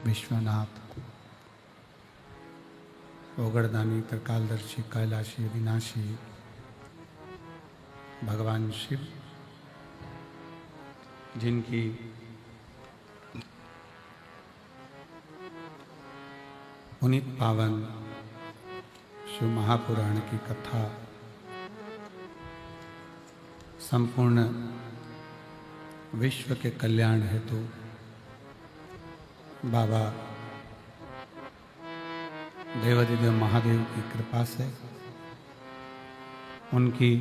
विश्वनाथ, ओगड़दानी, त्रिकालदर्शी, कैलाशी, विनाशी भगवान शिव, जिनकी पुनीत पावन शिव महापुराण की कथा संपूर्ण विश्व के कल्याण हेतु बाबा देवाधिदेव महादेव की कृपा से, उनकी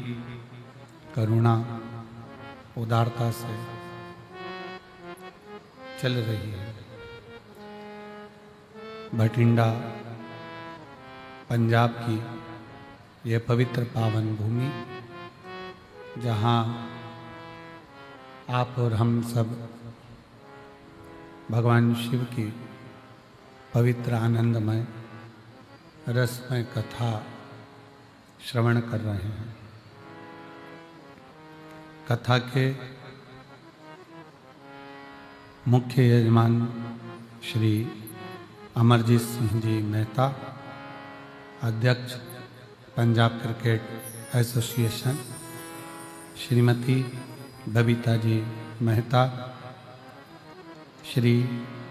करुणा उदारता से चल रही है। भटिंडा पंजाब की यह पवित्र पावन भूमि, जहाँ आप और हम सब भगवान शिव की पवित्र आनंदमय रसमय कथा श्रवण कर रहे हैं। कथा के मुख्य यजमान श्री अमरजीत सिंह जी मेहता, अध्यक्ष Punjab cricket association, Shrimati Babita ji Mehta, Shri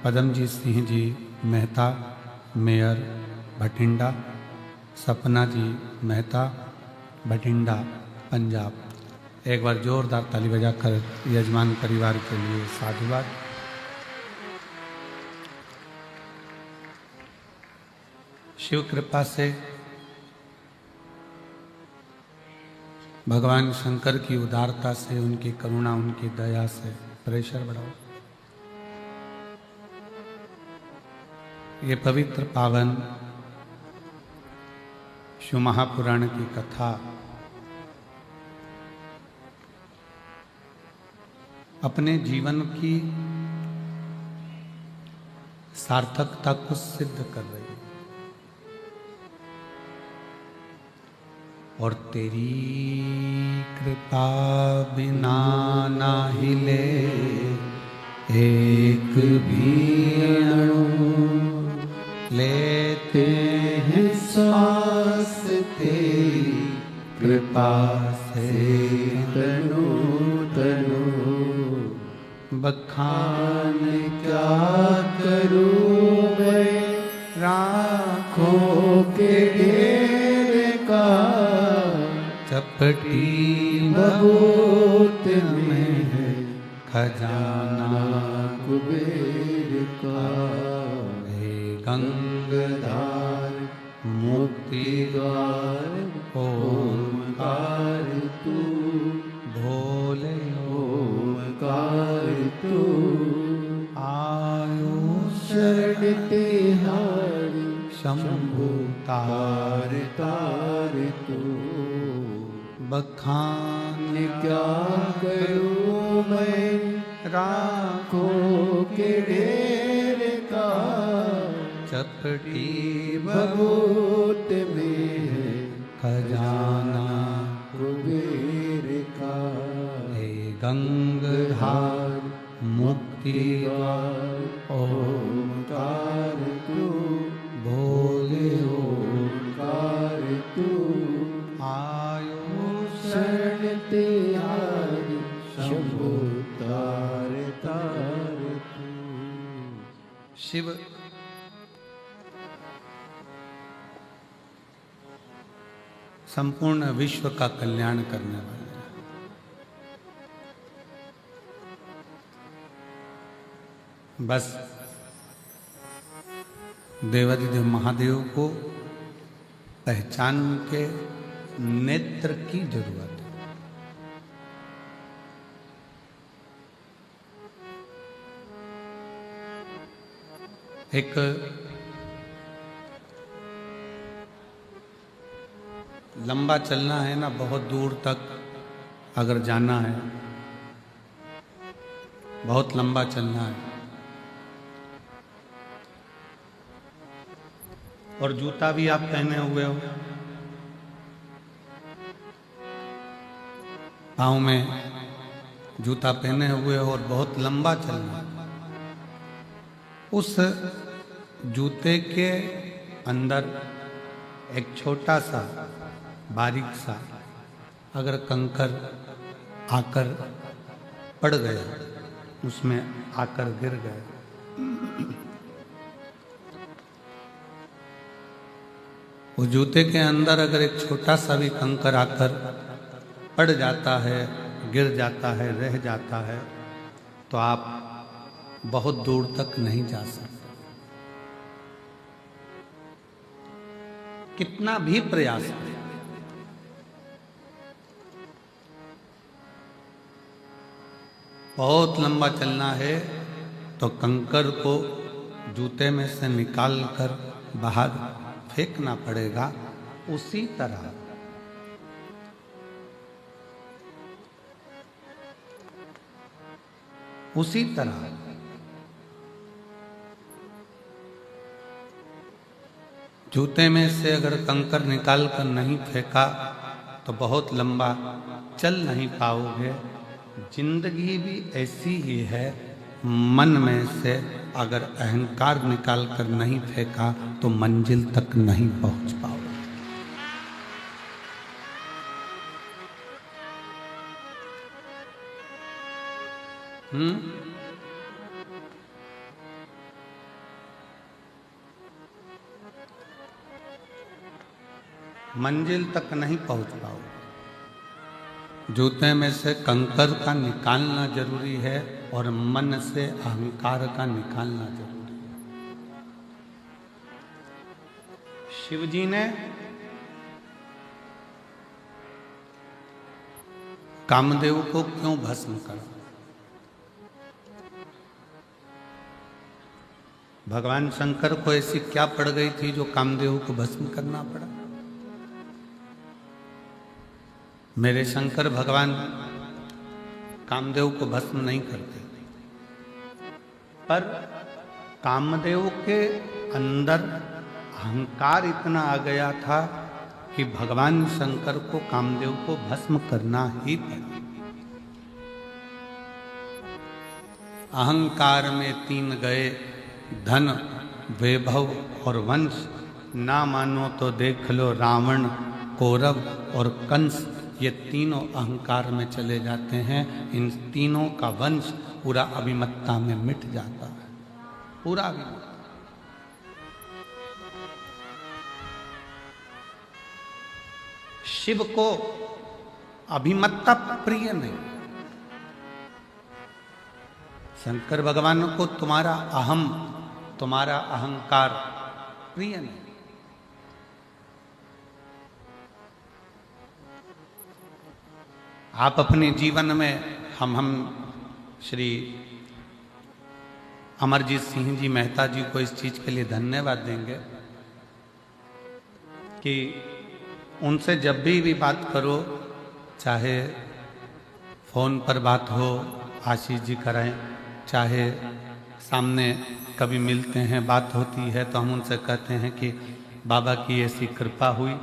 पदमजीत Singh ji Mehta, mayor Bathinda, सपना जी मेहता, भटिंडा पंजाब। एक बार जोरदार ताली बजाकर यजमान परिवार के लिए साधुवाद। शिव कृपा से, भगवान शंकर की उदारता से, उनकी करुणा, उनकी दया से प्रेशर बढ़ाओ। ये पवित्र पावन शिव महापुराण की कथा अपने जीवन की सार्थकता को सिद्ध कर रही है। और तेरी कृपा बिना ना हिले एक भी अणु, लेते हैं श्वास तेरी कृपा से तनु तनु। बखान क्या करूं मैं राखों के ढेर का, चपटी बहुत में है खजाना कुबेर का। हे गंगाधार मुक्ति द्वार ओमकार तू, भोले ओमकार तू। आयो शरण तिहारी शंभु तार तार तू। बखान क्या करूं मैं राखों के ढेर का, चपटी बहुत में है खजाना कुबेर का। हे गंगाधार मुक्ति द्वार ओमकार तू, भोले ओमकार तू। आयो शरण तिहारी शंभु तार तार तू। शिव संपूर्ण विश्व का कल्याण करने वाले हैं। बस देवाधिदेव महादेव को पहचान के नेत्र की जरूरत है। एक लंबा चलना है ना, बहुत दूर तक अगर जाना है, बहुत लंबा चलना है, और जूता भी आप पहने हुए हो, पाँव में जूता पहने हुए हो और बहुत लंबा चलना है, उस जूते के अंदर एक छोटा सा बारीक सा अगर कंकर आकर पड़ गया, उसमें आकर गिर गया, वो जूते के अंदर अगर एक छोटा सा भी कंकर आकर पड़ जाता है, गिर जाता है, रह जाता है, तो आप बहुत दूर तक नहीं जा सकते। कितना भी प्रयास करें, बहुत लंबा चलना है तो कंकर को जूते में से निकाल कर बाहर फेंकना पड़ेगा। उसी तरह जूते में से अगर कंकर निकाल कर नहीं फेंका तो बहुत लंबा चल नहीं पाओगे। जिंदगी भी ऐसी ही है, मन में से अगर अहंकार निकाल कर नहीं फेंका तो मंजिल तक नहीं पहुंच पाओगे। मंजिल तक नहीं पहुंच पाओगे। जूते में से कंकर का निकालना जरूरी है और मन से अहंकार का निकालना जरूरी है। शिव जी ने कामदेव को क्यों भस्म करा? भगवान शंकर को ऐसी क्या पड़ गई थी जो कामदेव को भस्म करना पड़ा? मेरे शंकर भगवान कामदेव को भस्म नहीं करते, पर कामदेव के अंदर अहंकार इतना आ गया था कि भगवान शंकर को कामदेव को भस्म करना ही पड़ा। अहंकार में तीन गए, धन, वैभव और वंश। ना मानो तो देख लो रावण, कौरव और कंस, ये तीनों अहंकार में चले जाते हैं। इन तीनों का वंश पूरा अभिमत्ता में मिट जाता है, पूरा अभिमत्ता। शिव को अभिमत्ता प्रिय नहीं। शंकर भगवान को तुम्हारा अहम, तुम्हारा अहंकार प्रिय नहीं। आप अपने जीवन में हम श्री अमरजीत सिंह जी मेहता जी को इस चीज के लिए धन्यवाद देंगे कि उनसे जब भी बात करो, चाहे फोन पर बात हो, आशीष जी कराएं, चाहे सामने कभी मिलते हैं, बात होती है, तो हम उनसे कहते हैं कि बाबा की ऐसी कृपा हुई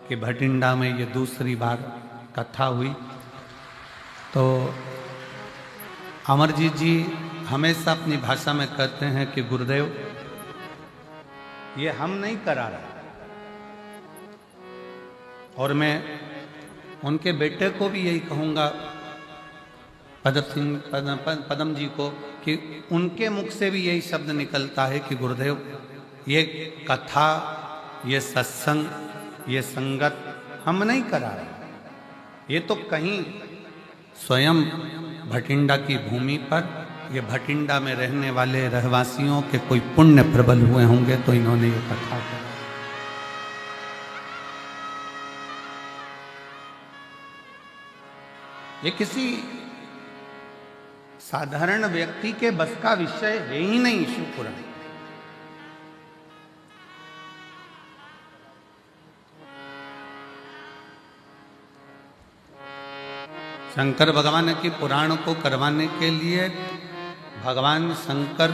कि भटिंडा में ये दूसरी बार कथा हुई। तो अमरजीत जी हमेशा अपनी भाषा में कहते हैं कि गुरुदेव, ये हम नहीं करा रहे। और मैं उनके बेटे को भी यही कहूँगा, पदम जी को, कि उनके मुख से भी यही शब्द निकलता है कि गुरुदेव, ये कथा, ये सत्संग, ये संगत हम नहीं करा रहे। ये तो कहीं स्वयं भटिंडा की भूमि पर, ये भटिंडा में रहने वाले रहवासियों के कोई पुण्य प्रबल हुए होंगे तो इन्होंने ये कथा करा। ये किसी साधारण व्यक्ति के बस का विषय है ही नहीं। शिव पुराण शंकर भगवान की पुराण को करवाने के लिए भगवान शंकर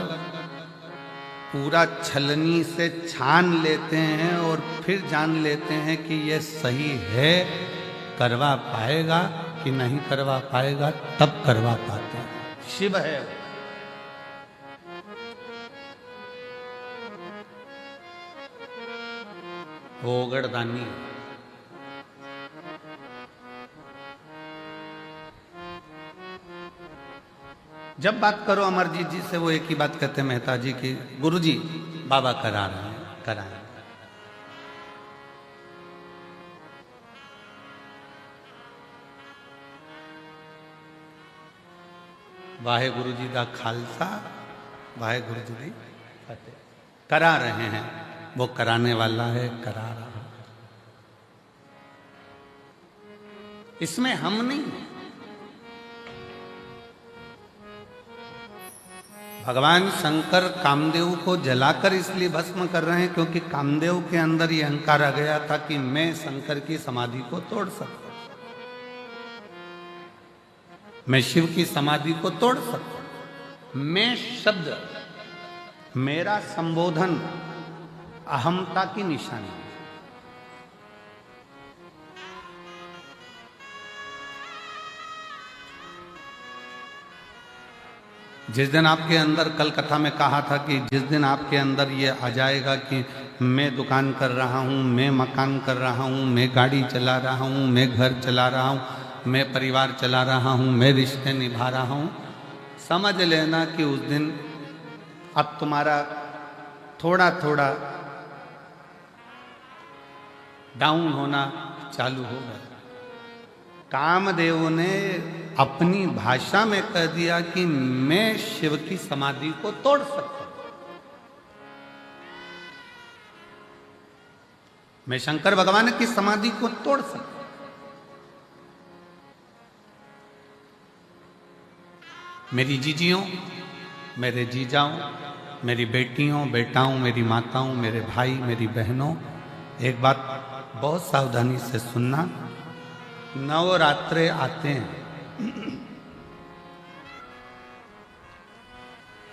पूरा छलनी से छान लेते हैं और फिर जान लेते हैं कि ये सही है, करवा पाएगा कि नहीं करवा पाएगा, तब करवा पाते हैं। शिव है। ओगड़दानी। जब बात करो अमरजीत जी से, वो एक ही बात कहते हैं मेहता जी की, गुरु जी बाबा करा रहे हैं, कराएं। वाहे गुरु जी का खालसा, वाहे गुरु जी की फतेह। करा रहे हैं, वो कराने वाला है, करा रहा है। इसमें हम नहीं, भगवान शंकर कामदेव को जलाकर इसलिए भस्म कर रहे हैं क्योंकि कामदेव के अंदर ये अहंकार आ गया था कि मैं शंकर की समाधि को तोड़ सकता हूं, मैं शिव की समाधि को तोड़ सकता हूं। मैं शब्द, मेरा संबोधन अहमता की निशानी है। जिस दिन आपके अंदर, कल कथा में कहा था कि जिस दिन आपके अंदर ये आ जाएगा कि मैं दुकान कर रहा हूँ, मैं मकान कर रहा हूँ, मैं गाड़ी चला रहा हूँ, मैं घर चला रहा हूँ, मैं परिवार चला रहा हूँ, मैं रिश्ते निभा रहा हूँ, समझ लेना कि उस दिन अब तुम्हारा थोड़ा थोड़ा डाउन होना चालू होगा। कामदेव ने अपनी भाषा में कह दिया कि मैं शिव की समाधि को तोड़ सकता हूं, मैं शंकर भगवान की समाधि को तोड़ सकता हूं। मेरी जीजियों, मेरे जीजाओं, मेरी बेटियों, बेटाओं, मेरी माताओं, मेरे भाई, मेरी बहनों, एक बात बहुत सावधानी से सुनना। नवरात्रे आते हैं,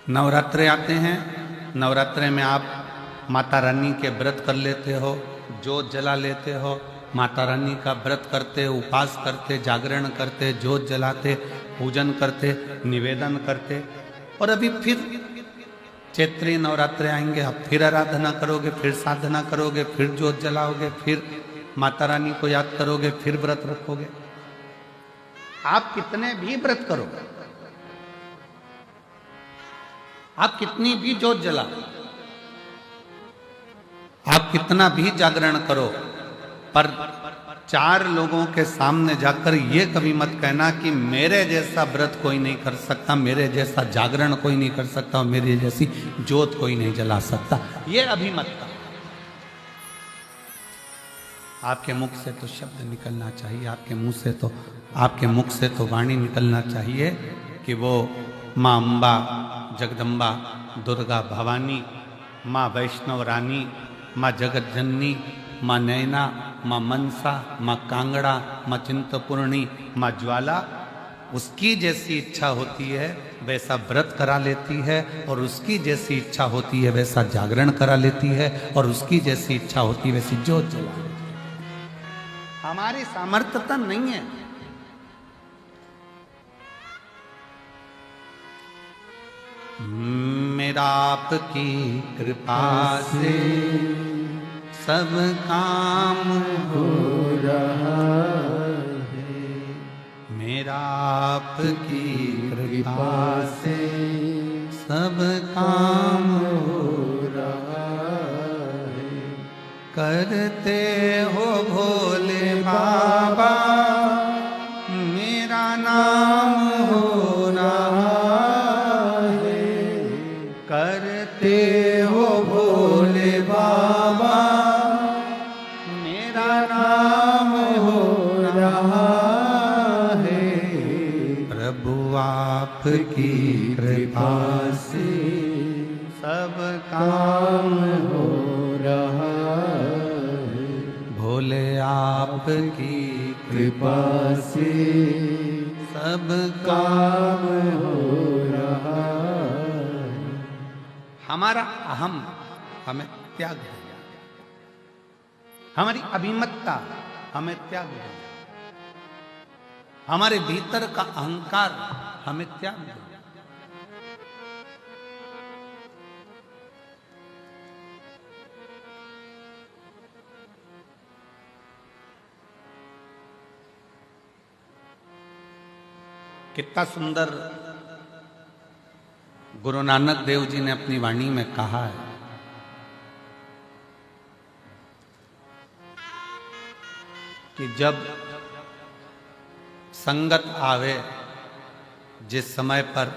नवरात्रे आते हैं। नवरात्रे में आप माता रानी के व्रत कर लेते हो, जोत जला लेते हो, माता रानी का व्रत करते, उपास करते, जागरण करते, जोत जलाते, पूजन करते, निवेदन करते। और अभी फिर चैत्री नवरात्रे आएंगे, आप फिर आराधना करोगे, फिर साधना करोगे, फिर जोत जलाओगे, फिर माता रानी को याद करोगे, फिर व्रत रखोगे। आप कितने भी व्रत करो, आप कितनी भी जोत जलाओ, आप कितना भी जागरण करो, पर 4 लोगों के सामने जाकर ये कभी मत कहना कि मेरे जैसा व्रत कोई नहीं कर सकता, मेरे जैसा जागरण कोई नहीं कर सकता, और मेरी जैसी जोत कोई नहीं जला सकता। ये अभी मत कहो। आपके मुख से तो शब्द निकलना चाहिए, आपके मुंह से तो, आपके मुख से तो वाणी निकलना चाहिए कि वो माँ अम्बा, जगदम्बा, दुर्गा भवानी, माँ वैष्णव रानी, माँ जगत जननी, माँ नैना, माँ मनसा, माँ कांगड़ा, माँ चिंतपूर्णी, माँ ज्वाला, उसकी जैसी इच्छा होती है वैसा व्रत करा लेती है, और उसकी जैसी इच्छा होती है वैसा जागरण करा लेती है, और उसकी जैसी इच्छा होती है वैसी जोत जला लेती है। हमारी सामर्थ्यता नहीं है। मेरा आपकी कृपा से सब काम हो रहा है, मेरा आपकी कृपा से सब काम हो रहा है। करते हो भोले बाबा मेरा नाम हो रहा है, करते हो भोले बाबा मेरा नाम हो रहा है। प्रभु आपकी कृपा से सब काम हो रहा है, भोले आपकी कृपा से सब काम हो रहा है। हमारा अहम हमें त्याग है, हमारी अभिमतता हमें त्याग है, हमारे भीतर का अहंकार हमें त्याग है। कितना सुंदर गुरु नानक देव जी ने अपनी वाणी में कहा है कि जब संगत आवे, जिस समय पर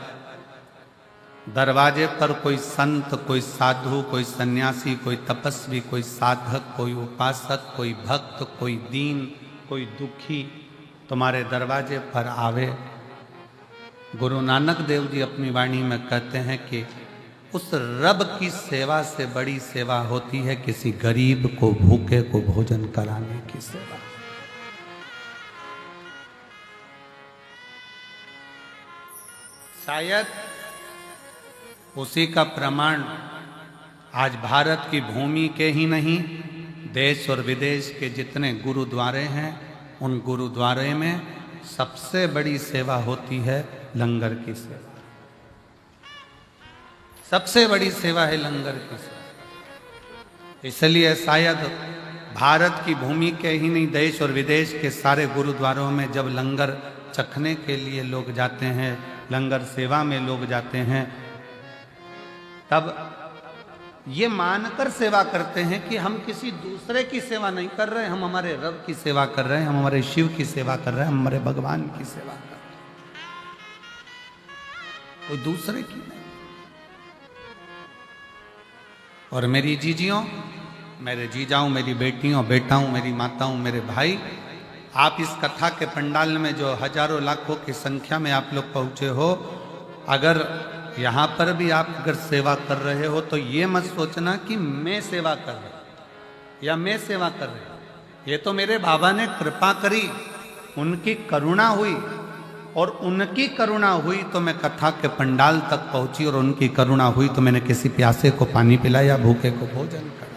दरवाजे पर कोई संत, कोई साधु, कोई सन्यासी, कोई तपस्वी, कोई साधक, कोई उपासक, कोई भक्त, कोई दीन, कोई दुखी तुम्हारे दरवाजे पर आवे, गुरु नानक देव जी अपनी वाणी में कहते हैं कि उस रब की सेवा से बड़ी सेवा होती है किसी गरीब को, भूखे को भोजन कराने की सेवा। शायद उसी का प्रमाण आज भारत की भूमि के ही नहीं, देश और विदेश के जितने गुरुद्वारे हैं, उन गुरुद्वारे में सबसे बड़ी सेवा होती है लंगर की सेवा। सबसे बड़ी सेवा है लंगर की सेवा। इसलिए शायद भारत की भूमि के ही नहीं, देश और विदेश के सारे गुरुद्वारों में जब लंगर चखने के लिए लोग जाते हैं, लंगर सेवा में लोग जाते हैं, तब ये मानकर सेवा करते हैं कि हम किसी दूसरे की सेवा नहीं कर रहे, हम हमारे रब की सेवा कर रहे हैं, हम हमारे शिव की सेवा कर रहे हैं, हम हमारे भगवान की सेवा कर रहे हैं, कोई दूसरे की नहीं। और मेरी जीजियों, मेरे जीजाओं, मेरी बेटियों, बेटाओं, मेरी माताओं, मेरे भाई, आप इस कथा के पंडाल में जो हजारों लाखों की संख्या में आप लोग पहुंचे हो, अगर यहाँ पर भी आप अगर सेवा कर रहे हो तो ये मत सोचना कि मैं सेवा कर रहा या मैं सेवा कर रही। ये तो मेरे बाबा ने कृपा करी, उनकी करुणा हुई, और उनकी करुणा हुई तो मैं कथा के पंडाल तक पहुंची, और उनकी करुणा हुई तो मैंने किसी प्यासे को पानी पिलाया, भूखे को भोजन कराया।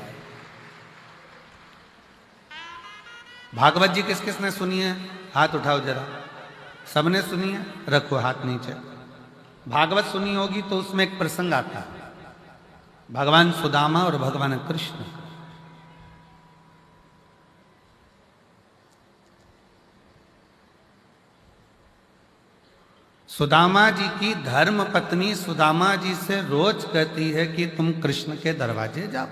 भागवत जी किस किस ने सुनी है? हाथ उठाओ जरा। सबने सुनी है? रखो हाथ नीचे। भागवत सुनी होगी तो उसमें एक प्रसंग आता है, भगवान सुदामा और भगवान कृष्ण। सुदामा जी की धर्म पत्नी सुदामा जी से रोज कहती है कि तुम कृष्ण के दरवाजे जाओ,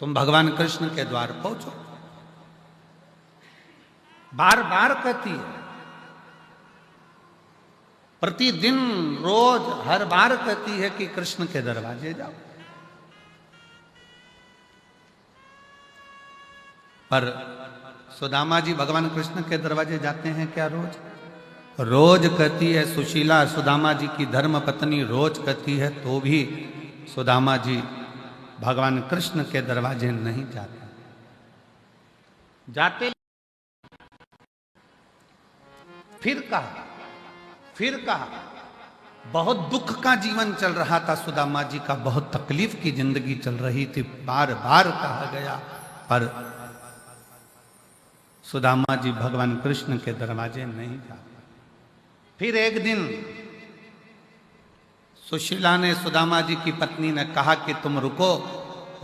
तुम भगवान कृष्ण के द्वार पहुंचो। बार बार कहती है, प्रतिदिन, रोज, हर बार कहती है कि कृष्ण के दरवाजे जाओ। पर सुदामा जी भगवान कृष्ण के दरवाजे जाते हैं क्या रोज? रोज कहती है सुशीला, सुदामा जी की धर्म पत्नी रोज कहती है, तो भी सुदामा जी भगवान कृष्ण के दरवाजे नहीं जाते। जाते फिर कहा, बहुत दुख का जीवन चल रहा था सुदामा जी का, बहुत तकलीफ की जिंदगी चल रही थी, बार बार कहा गया, पर सुदामा जी भगवान कृष्ण के दरवाजे नहीं जाते। फिर एक दिन सुशीला ने, सुदामा जी की पत्नी ने कहा कि तुम रुको,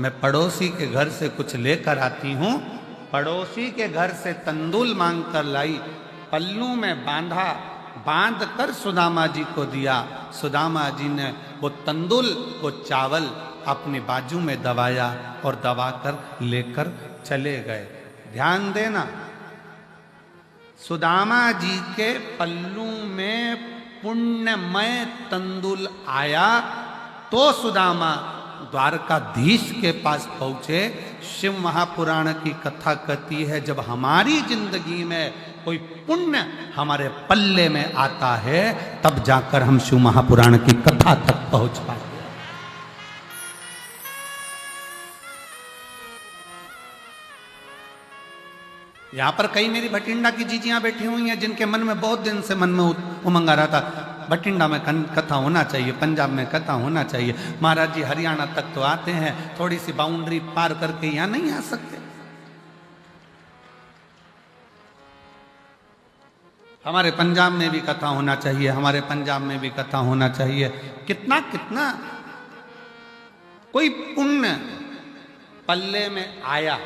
मैं पड़ोसी के घर से कुछ लेकर आती हूं। पड़ोसी के घर से तंदूल मांग कर लाई, पल्लू में बांध कर सुदामा जी को दिया। सुदामा जी ने वो तंदूल, वो चावल अपनी बाजू में दबाया और दबाकर लेकर चले गए। ध्यान देना, सुदामा जी के पल्लू में पुण्यमय तंदूल आया तो सुदामा द्वारकाधीश के पास पहुंचे। शिव महापुराण की कथा कहती है, जब हमारी जिंदगी में कोई पुण्य हमारे पल्ले में आता है, तब जाकर हम शिव महापुराण की कथा तक पहुंच पाते हैं। यहां पर कई मेरी भटिंडा की जीजियां बैठी हुई हैं, जिनके मन में बहुत दिन से मन में उमंग आ रहा था, भटिंडा में कथा होना चाहिए, पंजाब में कथा होना चाहिए। महाराज जी हरियाणा तक तो आते हैं, थोड़ी सी बाउंड्री पार करके यहां नहीं आ सकते? हमारे पंजाब में भी कथा होना चाहिए, हमारे पंजाब में भी कथा होना चाहिए। कितना कितना कोई पुण्य पल्ले में आया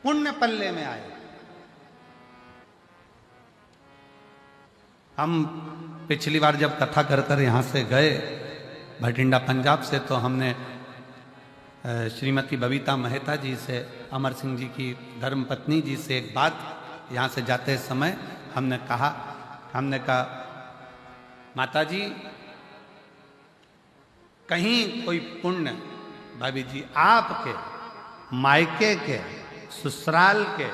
पुण्य पल्ले में आए। हम पिछली बार जब कथा कर कर यहाँ से गए भटिंडा पंजाब से, तो हमने श्रीमती बबीता मेहता जी से, अमर सिंह जी की धर्मपत्नी जी से एक बात यहाँ से जाते समय हमने कहा माता जी कहीं कोई पुण्य, भाभी जी आपके मायके के, ससुराल के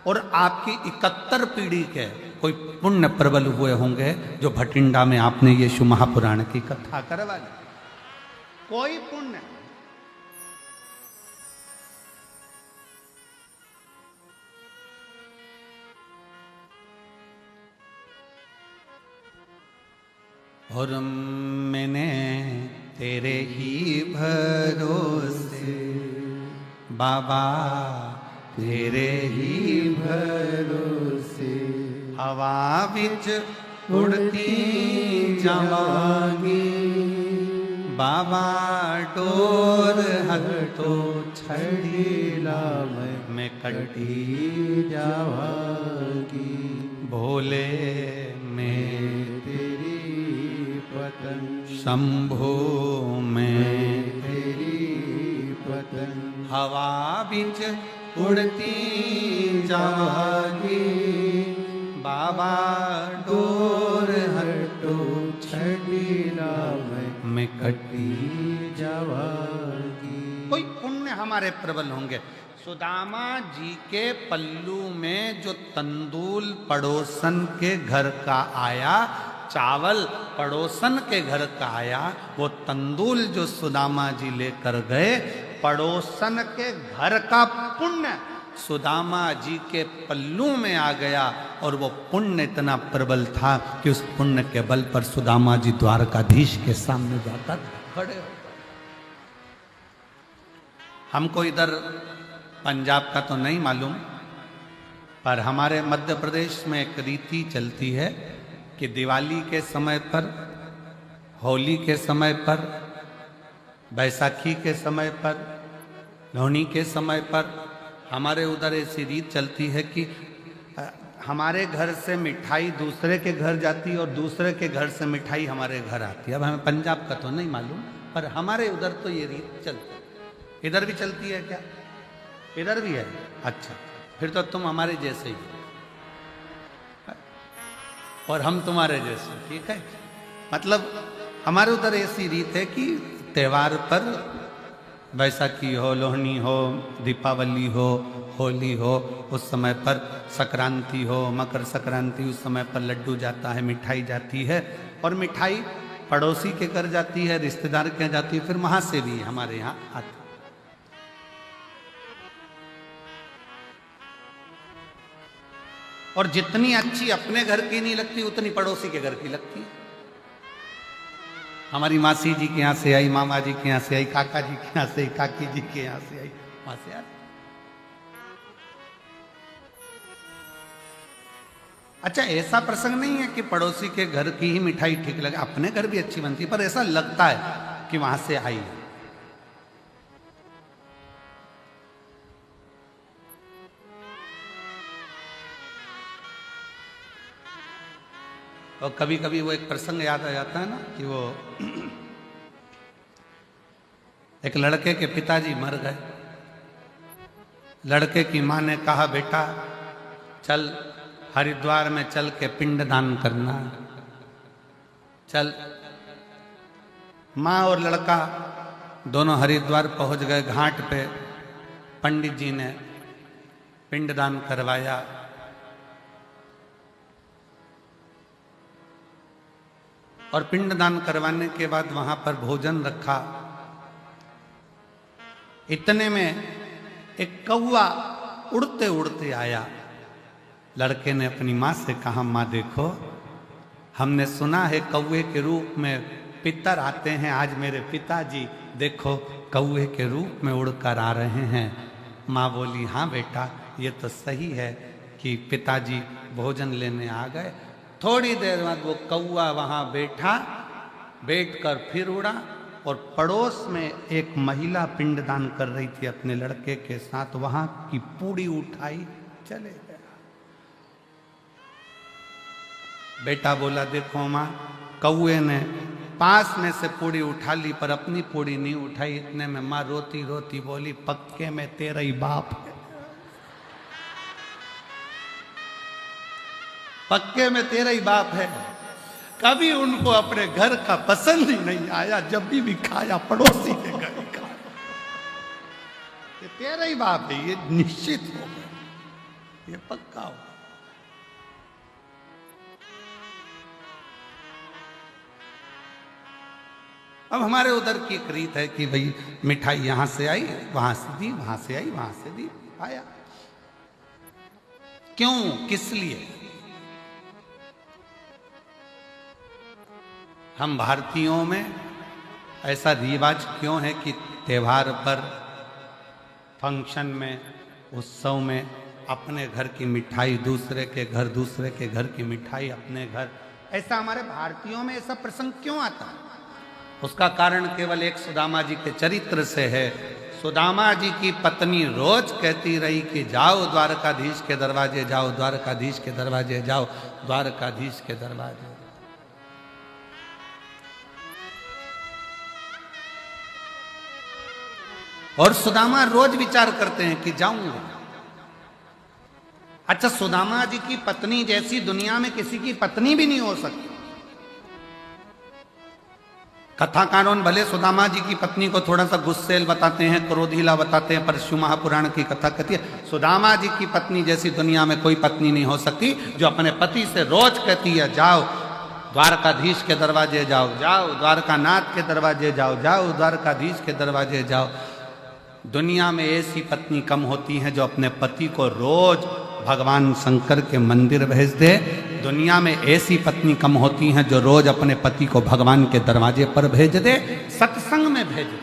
और आपकी 71 पीढ़ी के कोई पुण्य प्रबल हुए होंगे जो भटिंडा में आपने ये शिव महापुराण की कथा करवा दी। कोई पुण्य। और मैंने तेरे ही भरोसे बाबा, तेरे ही भरोसे हवा विच उड़ती जावांगी बाबा, डोर हटो छड़ीला मैं कटी जावांगी, भोले में तेरी पतन, शंभो में तेरी पतन, हवा बिच उड़ती जागी बाबा, डोर हटो छड़ीला मैं कटी जावागी। कोई पुण्य हमारे प्रबल होंगे। सुदामा जी के पल्लू में जो तंदूल पड़ोसन के घर का आया, चावल पड़ोसन के घर का आया, वो तंदूल जो सुदामा जी लेकर गए, पड़ोसन के घर का पुण्य सुदामा जी के पल्लू में आ गया। और वो पुण्य इतना प्रबल था कि उस पुण्य के बल पर सुदामा जी द्वारकाधीश के सामने जाकर खड़े हो गए। हमको इधर पंजाब का तो नहीं मालूम, पर हमारे मध्य प्रदेश में एक रीति चलती है कि दिवाली के समय पर, होली के समय पर, बैसाखी के समय पर, लोहड़ी के समय पर हमारे उधर ऐसी रीत चलती है कि हमारे घर से मिठाई दूसरे के घर जाती है और दूसरे के घर से मिठाई हमारे घर आती है। अब हमें पंजाब का तो नहीं मालूम, पर हमारे उधर तो ये रीत चलती है। इधर भी चलती है क्या? इधर भी है। अच्छा, फिर तो तुम हमारे जैसे ही और हम तुम्हारे जैसे, ठीक है। मतलब हमारे उधर ऐसी रीत है कि त्योहार पर, बैसाखी हो, लोहड़ी हो, दीपावली हो, होली हो, उस समय पर संक्रांति हो, मकर संक्रांति, उस समय पर लड्डू जाता है, मिठाई जाती है। और मिठाई पड़ोसी के घर जाती है, रिश्तेदार के जाती है, फिर वहां से भी हमारे यहाँ आती है। और जितनी अच्छी अपने घर की नहीं लगती उतनी पड़ोसी के घर की लगती है। हमारी मासी जी के यहाँ से आई, मामा जी के यहाँ से आई, काका जी के यहाँ से आई, काकी जी के यहाँ से आई, वहां से आई। अच्छा, ऐसा प्रसंग नहीं है कि पड़ोसी के घर की ही मिठाई ठीक लगे, अपने घर भी अच्छी बनती है, पर ऐसा लगता है कि वहां से आई। और कभी कभी वो एक प्रसंग याद आ जाता है ना कि वो एक लड़के के पिताजी मर गए। लड़के की माँ ने कहा, बेटा चल हरिद्वार में चल के पिंडदान करना। चल। माँ और लड़का दोनों हरिद्वार पहुंच गए। घाट पे पंडित जी ने पिंडदान करवाया। और पिंडदान करवाने के बाद वहां पर भोजन रखा। इतने में एक कौवा उड़ते उड़ते आया। लड़के ने अपनी माँ से कहा, माँ देखो, हमने सुना है कौवे के रूप में पितर आते हैं, आज मेरे पिताजी देखो कौवे के रूप में उड़कर आ रहे हैं। माँ बोली, हाँ बेटा, ये तो सही है कि पिताजी भोजन लेने आ गए। थोड़ी देर बाद वो कौवा वहां बैठा, बैठकर फिर उड़ा और पड़ोस में एक महिला पिंडदान कर रही थी अपने लड़के के साथ, वहां की पूड़ी उठाई, चले गया। बेटा बोला देखो मां, कौए ने पास में से पूड़ी उठा ली पर अपनी पूड़ी नहीं उठाई। इतने में मां रोती रोती बोली पक्के में तेरा ही बाप है, पक्के में तेरा ही बाप है। कभी उनको अपने घर का पसंद ही नहीं आया, जब भी खाया पड़ोसी के घर ही खाया। ये तेरा ही बाप है, ये निश्चित हो गया, ये पक्का हो। अब हमारे उधर की एक रीत है कि भाई मिठाई यहां से आई वहां से दी, वहां से आई वहां से दी, आया। क्यों, किस लिए? हम भारतीयों में ऐसा रिवाज क्यों है कि त्योहार पर, फंक्शन में, उत्सव में अपने घर की मिठाई दूसरे के घर, दूसरे के घर की मिठाई अपने घर, ऐसा हमारे भारतीयों में ऐसा प्रसंग क्यों आता है? उसका कारण केवल एक सुदामा जी के चरित्र से है। सुदामा जी की पत्नी रोज कहती रही कि जाओ द्वारकाधीश के दरवाजे जाओ, द्वारकाधीश के दरवाजे जाओ, द्वारकाधीश के दरवाजे। और सुदामा रोज विचार करते हैं कि जाऊंगा। अच्छा, सुदामा जी की पत्नी जैसी दुनिया में किसी की पत्नी भी नहीं हो सकती। कथा कानून भले सुदामा जी की पत्नी को थोड़ा सा गुस्सेल बताते हैं, क्रोधीला बताते हैं, पर शिव महापुराण की कथा कहती है सुदामा जी की पत्नी जैसी दुनिया में कोई पत्नी नहीं हो सकती, जो अपने पति से रोज कहती है जाओ द्वारकाधीश के दरवाजे जाओ, जाओ द्वारकानाथ के दरवाजे जाओ, जाओ द्वारकाधीश के दरवाजे जाओ। दुनिया में ऐसी पत्नी कम होती हैं जो अपने पति को रोज भगवान शंकर के मंदिर भेज दे। दुनिया में ऐसी पत्नी कम होती हैं जो रोज अपने पति को भगवान के दरवाजे पर भेज दे, सत्संग में भेज दे।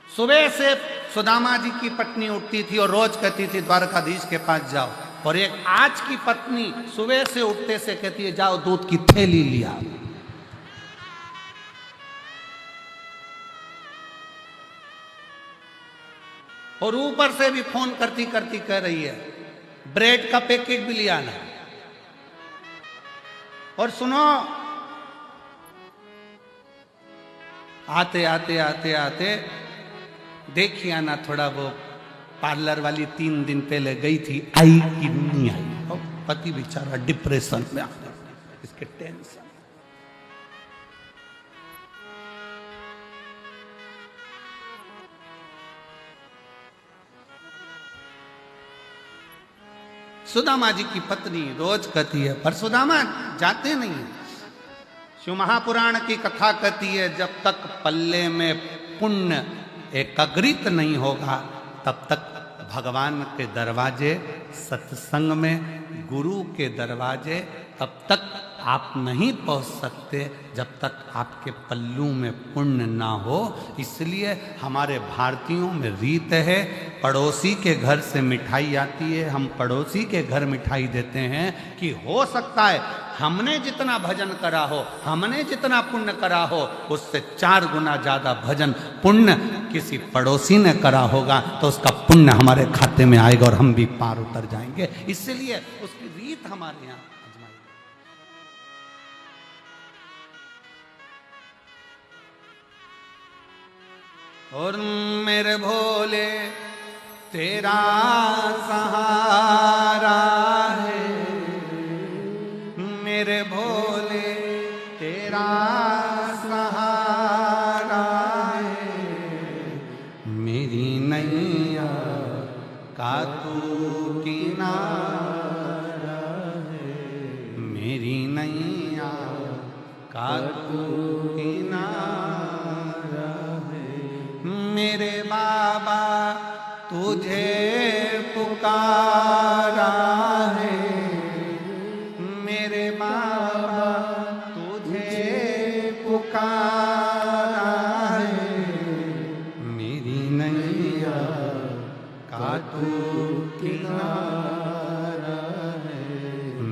सुबह से सुदामा जी की पत्नी उठती थी और रोज कहती थी द्वारकाधीश के पास जाओ, और एक आज की पत्नी सुबह से उठते से कहती है जाओ दूध की थैली लिया। और ऊपर से भी फोन करती करती कह रही है ब्रेड का पैकेट भी लिया ना। और सुनो, आते आते आते आते देखिए ना, थोड़ा वो पार्लर वाली 3 दिन पहले गई थी, आई कि नहीं आई। और पति बेचारा डिप्रेशन में आ गया, इसके टेंशन। सुदामा जी की पत्नी रोज कहती है, पर सुदामा जाते नहीं है। शिव महापुराण की कथा कहती है जब तक पल्ले में पुण्य एकाग्रित नहीं होगा तब तक भगवान के दरवाजे, सत्संग में गुरु के दरवाजे तब तक आप नहीं पहुंच सकते जब तक आपके पल्लू में पुण्य ना हो। इसलिए हमारे भारतीयों में रीत है, पड़ोसी के घर से मिठाई आती है, हम पड़ोसी के घर मिठाई देते हैं कि हो सकता है हमने जितना भजन करा हो, हमने जितना पुण्य करा हो, उससे 4 गुना ज्यादा भजन पुण्य किसी पड़ोसी ने करा होगा, तो उसका पुण्य हमारे खाते में आएगा और हम भी पार उतर जाएंगे। इसलिए उसकी रीत हमारे यहाँ आजमाई। और मेरे भोले तेरा सहारा है, मेरे भोले तेरा सहारा है, मेरी नैया का तू किनारा है, मेरी नैया का तू किनारा है, मेरे बाबा तुझे पुकारा है, मेरे बाबा तुझे पुकारा है, मेरी नैया का तू किनारा है,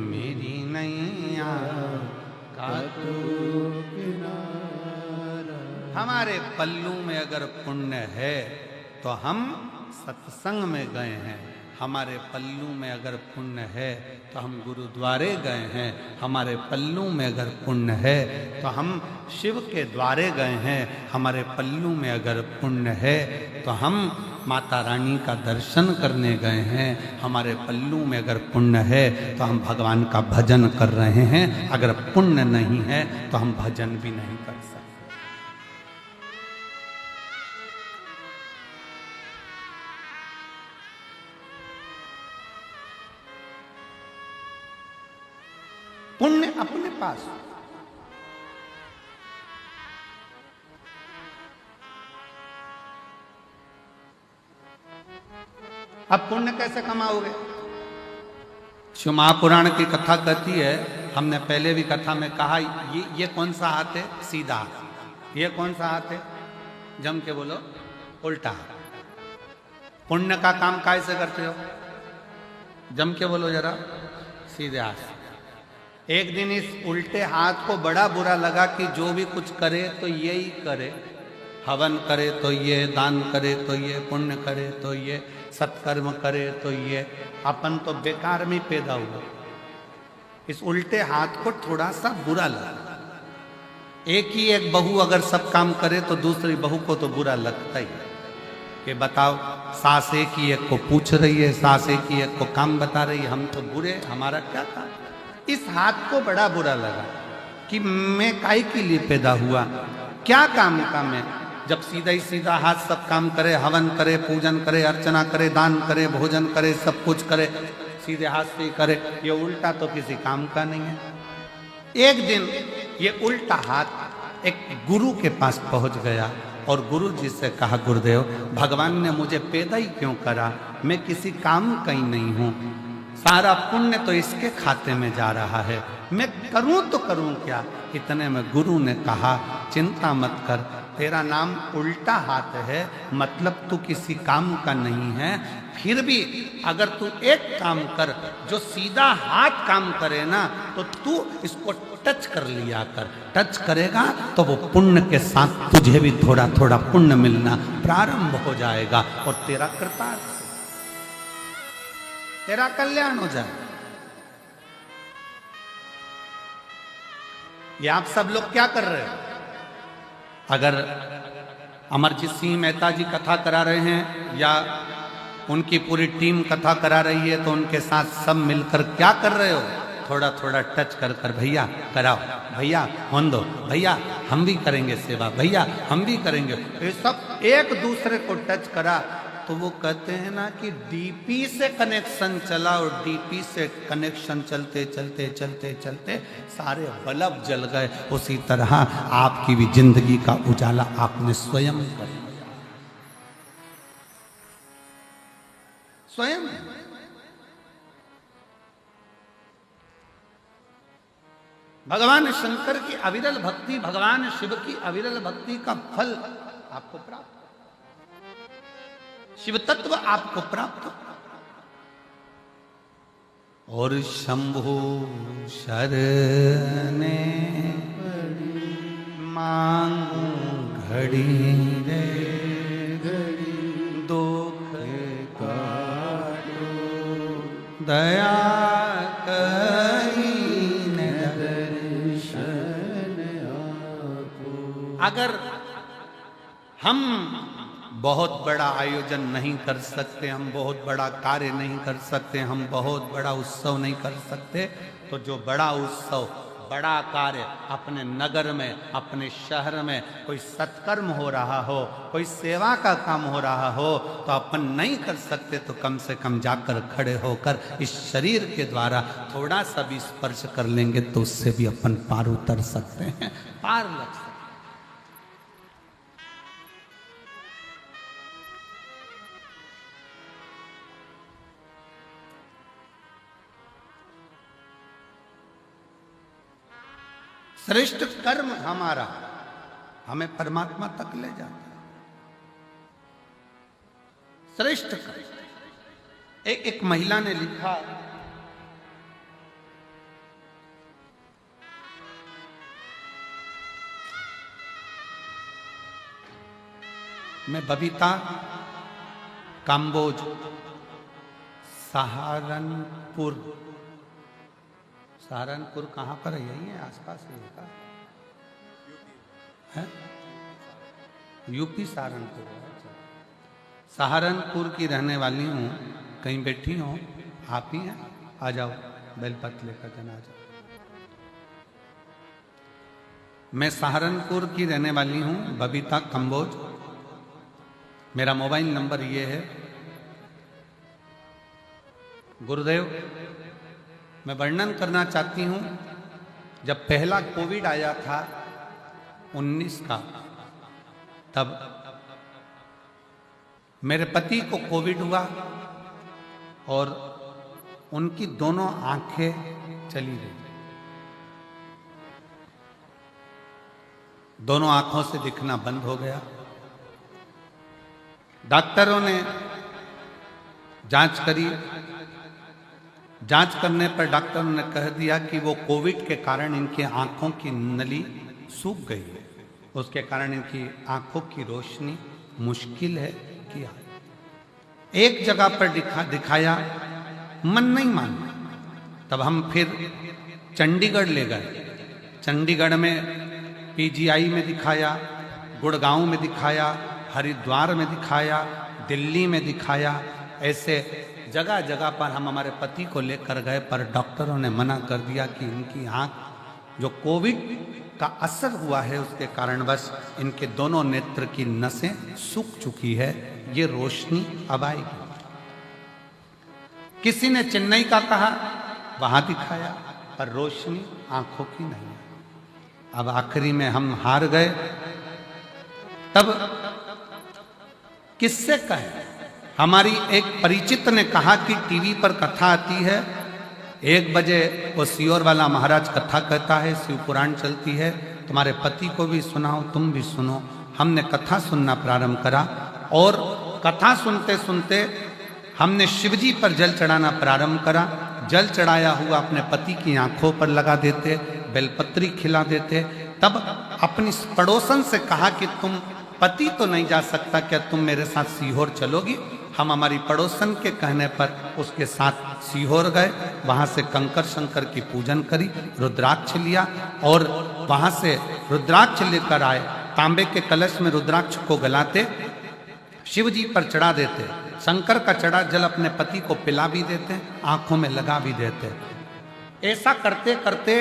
मेरी नैया का तू किनारा हमारे पल्लू में अगर पुण्य है तो हम सत्संग में गए हैं, हमारे पल्लू में अगर पुण्य है तो हम गुरुद्वारे गए हैं, हमारे पल्लू में अगर पुण्य है तो हम शिव के द्वारे गए हैं, हमारे पल्लू में अगर पुण्य है तो हम माता रानी का दर्शन करने गए हैं, हमारे पल्लू में अगर पुण्य है तो हम भगवान का भजन कर रहे हैं। अगर पुण्य नहीं है तो हम भजन भी नहीं कर सकते। पुण्य अपने पास, अब पुण्य कैसे कमाओगे? शिव महापुराण की कथा कहती है, हमने पहले भी कथा में कहा, ये कौन सा हाथ है? सीधा। ये कौन सा हाथ है? जम के बोलो, उल्टा। पुण्य का काम कैसे करते हो? जम के बोलो जरा, सीधे हाथ। एक दिन इस उल्टे हाथ को बड़ा बुरा लगा कि जो भी कुछ करे तो यही करे, हवन करे तो ये, दान करे तो ये, पुण्य करे तो ये, सत्कर्म करे तो ये, अपन तो बेकार में पैदा हुआ। इस उल्टे हाथ को थोड़ा सा बुरा लगा। एक ही एक बहू अगर सब काम करे तो दूसरी बहू को तो बुरा लगता ही कि बताओ, सास एक ही एक को पूछ रही है, सास एक ही एक को काम बता रही है, हम तो बुरे, हमारा क्या काम? इस हाथ को बड़ा बुरा लगा कि मैं काहे के लिए पैदा हुआ, क्या काम का मैं? जब सीधा ही सीधा हाथ सब काम करे, हवन करे, पूजन करे, अर्चना करे, दान करे, भोजन करे, सब कुछ करे, सीधे हाथ से करे, ये उल्टा तो किसी काम का नहीं है। एक दिन ये उल्टा हाथ एक गुरु के पास पहुंच गया और गुरु जी से कहा, गुरुदेव, भगवान ने मुझे पैदा ही क्यों करा? मैं किसी काम का ही नहीं हूं, सारा पुण्य तो इसके खाते में जा रहा है, मैं करूं तो करूं क्या? इतने में गुरु ने कहा, चिंता मत कर, तेरा नाम उल्टा हाथ है, मतलब तू किसी काम का नहीं है। फिर भी अगर तू एक काम कर, जो सीधा हाथ काम करे ना, तो तू इसको टच कर लिया कर। टच करेगा तो वो पुण्य के साथ तुझे भी थोड़ा थोड़ा पुण्य मिलना प्रारंभ हो जाएगा और तेरा कृतार्थ, तेरा कल्याण हो जाए। ये आप सब लोग क्या कर रहे हो? अगर अमरजीत सिंह मेहता जी कथा करा रहे हैं या उनकी पूरी टीम कथा करा रही है तो उनके साथ सब मिलकर क्या कर रहे हो? थोड़ा थोड़ा टच कर कर, भैया कराओ, भैया होन दो, भैया हम भी करेंगे सेवा, भैया हम भी करेंगे। ये सब एक दूसरे को टच करा तो वो कहते हैं ना कि डीपी से कनेक्शन चला और डीपी से कनेक्शन चलते चलते चलते चलते सारे बल्ब जल गए। उसी तरह आपकी भी जिंदगी का उजाला आपने स्वयं कर लिया, स्वयं। भगवान शंकर की अविरल भक्ति, भगवान शिव की अविरल भक्ति का फल आपको प्राप्त, शिव तत्व आपको प्राप्त। और शंभु शरणे मांगू घड़ी रे, दुख काटो दया करीन दर्शन आपो। अगर हम बहुत बड़ा आयोजन नहीं कर सकते, हम बहुत बड़ा कार्य नहीं कर सकते, हम बहुत बड़ा उत्सव नहीं कर सकते, तो जो बड़ा उत्सव, बड़ा कार्य अपने नगर में, अपने शहर में कोई सत्कर्म हो रहा हो, कोई सेवा का काम हो रहा हो, तो अपन नहीं कर सकते तो कम से कम जाकर खड़े होकर इस शरीर के द्वारा थोड़ा सा भी स्पर्श कर लेंगे तो उससे भी अपन पार उतर सकते हैं, पार लग सकते। श्रेष्ठ कर्म हमारा हमें परमात्मा तक ले जाता है। श्रेष्ठ कर्म। एक महिला ने लिखा, मैं बबीता काम्बोज सहारनपुर। सहारनपुर कहाँ पर है? यही है आसपास है? यूपी सहारनपुर। सहारनपुर की रहने वाली हूँ। कहीं बैठी हो? आप ही हैं? आ जाओ, बेलपत्र लेकर जना आ जाओ। मैं सहारनपुर की रहने वाली हूँ, बबीता काम्बोज। मेरा मोबाइल नंबर ये है। गुरुदेव, मैं वर्णन करना चाहती हूँ, जब पहला कोविड आया था 19 का, तब मेरे पति को कोविड हुआ और उनकी दोनों आंखें चली गई। दोनों आंखों से दिखना बंद हो गया। डॉक्टरों ने जांच करी। जांच करने पर डॉक्टरों ने कह दिया कि वो कोविड के कारण इनकी आंखों की नली सूख गई है, उसके कारण इनकी आंखों की रोशनी मुश्किल है किया। एक जगह पर दिखाया, मन नहीं माना। तब हम फिर चंडीगढ़ ले गए। चंडीगढ़ में पीजीआई में दिखाया, गुड़गांव में दिखाया, हरिद्वार में दिखाया, दिल्ली में दिखाया। ऐसे जगह जगह पर हम हमारे पति को लेकर गए, पर डॉक्टरों ने मना कर दिया कि इनकी आंख जो कोविड का असर हुआ है उसके कारण बस इनके दोनों नेत्र की नसें सूख चुकी है, ये रोशनी अब आएगी। किसी ने चेन्नई का कहा, वहां दिखाया, पर रोशनी आंखों की नहीं है। अब आखिरी में हम हार गए। तब किससे कहें? हमारी एक परिचित ने कहा कि टीवी पर कथा आती है, 1 बजे वो सियोर वाला महाराज कथा कहता है, शिव पुराण चलती है, तुम्हारे पति को भी सुनाओ, तुम भी सुनो। हमने कथा सुनना प्रारंभ करा और कथा सुनते सुनते हमने शिवजी पर जल चढ़ाना प्रारंभ करा। जल चढ़ाया हुआ अपने पति की आंखों पर लगा देते, बेलपत्री खिला देते। तब अपनी पड़ोसन से कहा कि तुम, पति तो नहीं जा सकता, क्या तुम मेरे साथ सीहोर चलोगी? हम हमारी पड़ोसन के कहने पर उसके साथ सीहोर गए। वहां से कंकर शंकर की पूजन करी, रुद्राक्ष लिया और वहां से रुद्राक्ष लेकर आए। तांबे के कलश में रुद्राक्ष को गलाते, शिव जी पर चढ़ा देते। शंकर का चढ़ा जल अपने पति को पिला भी देते, आंखों में लगा भी देते। ऐसा करते करते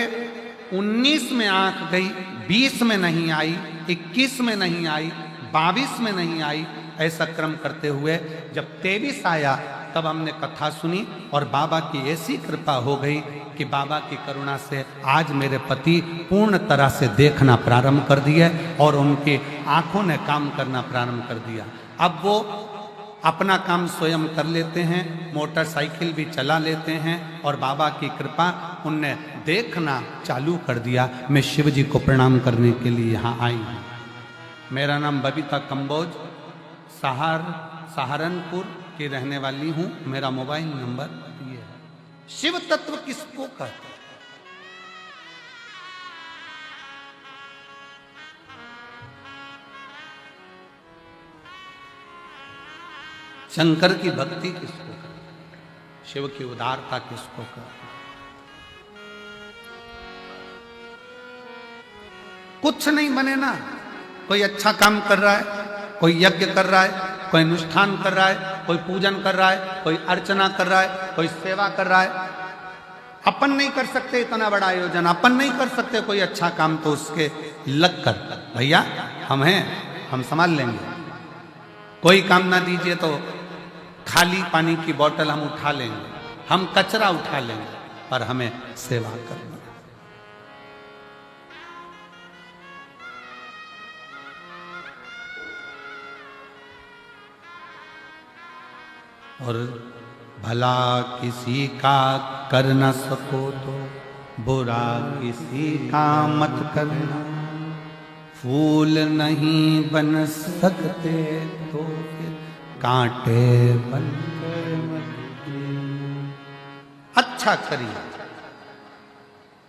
19 में आंख गई, 20 में नहीं आई, 21 में नहीं आई, 22 में नहीं आई। ऐसा क्रम करते हुए जब 23 आया तब हमने कथा सुनी और बाबा की ऐसी कृपा हो गई कि बाबा की करुणा से आज मेरे पति पूर्ण तरह से देखना प्रारंभ कर दिए और उनकी आंखों ने काम करना प्रारंभ कर दिया। अब वो अपना काम स्वयं कर लेते हैं, मोटरसाइकिल भी चला लेते हैं और बाबा की कृपा उनने देखना चालू कर दिया। मैं शिव जी को प्रणाम करने के लिए यहाँ आई हूँ। मेरा नाम बबीता काम्बोज, सहारनपुर की रहने वाली हूँ। मेरा मोबाइल नंबर ये है। शिव तत्व किसको कहते हैं? शंकर की भक्ति किसको कहते हैं? शिव की उदारता किसको कहते हैं? कुछ नहीं बने ना। कोई अच्छा काम कर रहा है, कोई यज्ञ कर रहा है, कोई अनुष्ठान कर रहा है, कोई पूजन कर रहा है, कोई अर्चना कर रहा है, कोई सेवा कर रहा है। अपन नहीं कर सकते इतना बड़ा आयोजन, अपन नहीं कर सकते कोई अच्छा काम, तो उसके लग कर भैया हम हैं, हम संभाल लेंगे। कोई काम ना दीजिए तो खाली पानी की बोतल हम उठा लेंगे, हम कचरा उठा लेंगे, पर हमें सेवा करनी। और भला किसी का कर न सको तो बुरा किसी का मत करना। फूल नहीं बन सकते तो फिर कांटे बनकर मत। अच्छा करिए,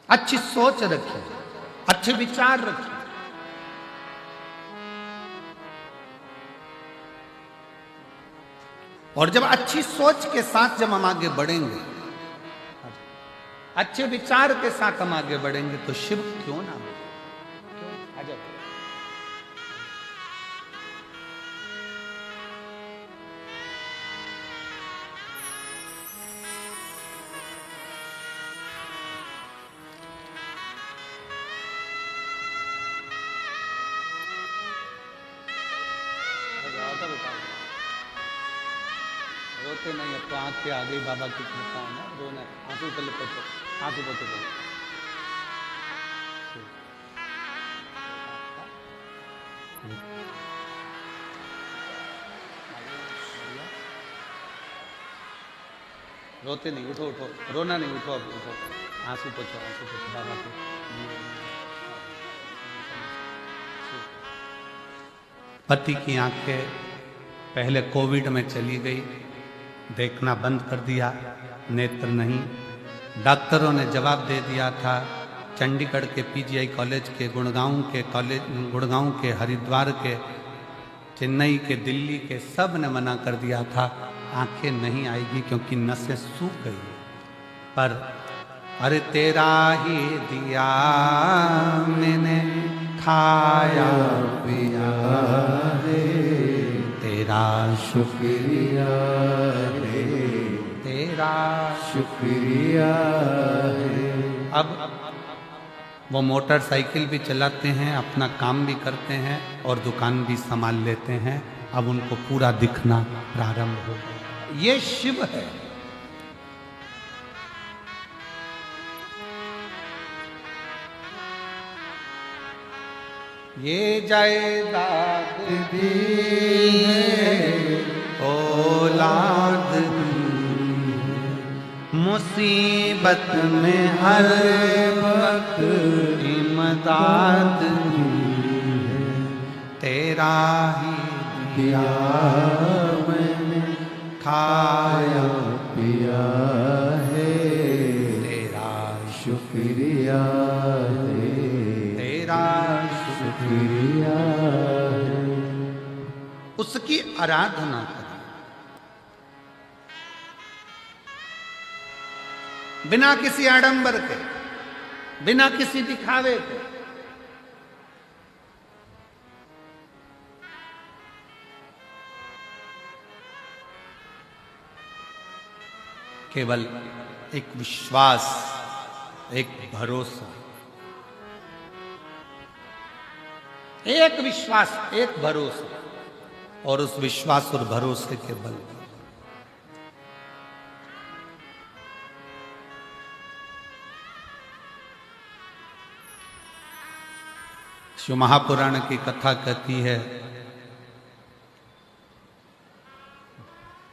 अच्छी सोच रखिए, अच्छे विचार रखिए। और जब अच्छी सोच के साथ जब हम आगे बढ़ेंगे, अच्छे विचार के साथ हम आगे बढ़ेंगे, तो शिव क्यों ना हो? क्यों? आ जाओ। रोते नहीं, अब तो आंख के आगे बाबा की कृपा है ना, रोना आंसू पहले पोछो, आंसू पोछो पहले। रोते नहीं, उठो उठो, रोना नहीं, उठो अब उठो, आंसू पोछो बाबा को। पति की आंखें पहले कोविड में चली गई, देखना बंद कर दिया, नेत्र नहीं। डॉक्टरों ने जवाब दे दिया था, चंडीगढ़ के पीजीआई कॉलेज के, गुड़गांव के, हरिद्वार के, चेन्नई के, दिल्ली के, सब ने मना कर दिया था, आंखें नहीं आएगी क्योंकि नसें सूख गई। पर अरे तेरा ही दिया मैंने खाया पिया रे, तेरा शुक्रिया रे, तेरा शुक्रिया रे। अब वो मोटरसाइकिल भी चलाते हैं, अपना काम भी करते हैं और दुकान भी संभाल लेते हैं। अब उनको पूरा दिखना प्रारंभ हो गया। ये शिव है। ये जायदाद भी है, औलाद भी, मुसीबत में हर वक्त इमदाद भी है, तेरा ही दिया मैंने खाया पिया है, तेरा शुक्रिया है, तेरा शुक्रिया है। उसकी आराधना करें बिना किसी आडंबर के, बिना किसी दिखावे के। केवल एक विश्वास, एक भरोसा, एक विश्वास, एक भरोसा, और उस विश्वास और भरोसे के बल पर शिव महापुराण की कथा कहती है,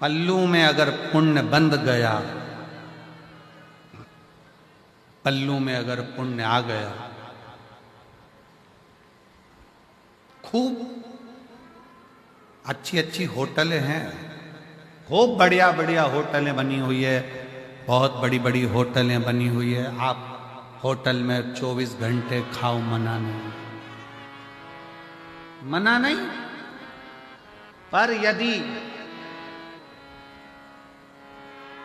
पल्लू में अगर पुण्य बंध गया, पल्लू में अगर पुण्य आ गया, खूब अच्छी अच्छी होटलें हैं, खूब बढ़िया बढ़िया होटलें बनी हुई है, बहुत बड़ी बड़ी होटलें बनी हुई है। आप होटल में 24 घंटे खाओ, मना नहीं, मना नहीं। पर यदि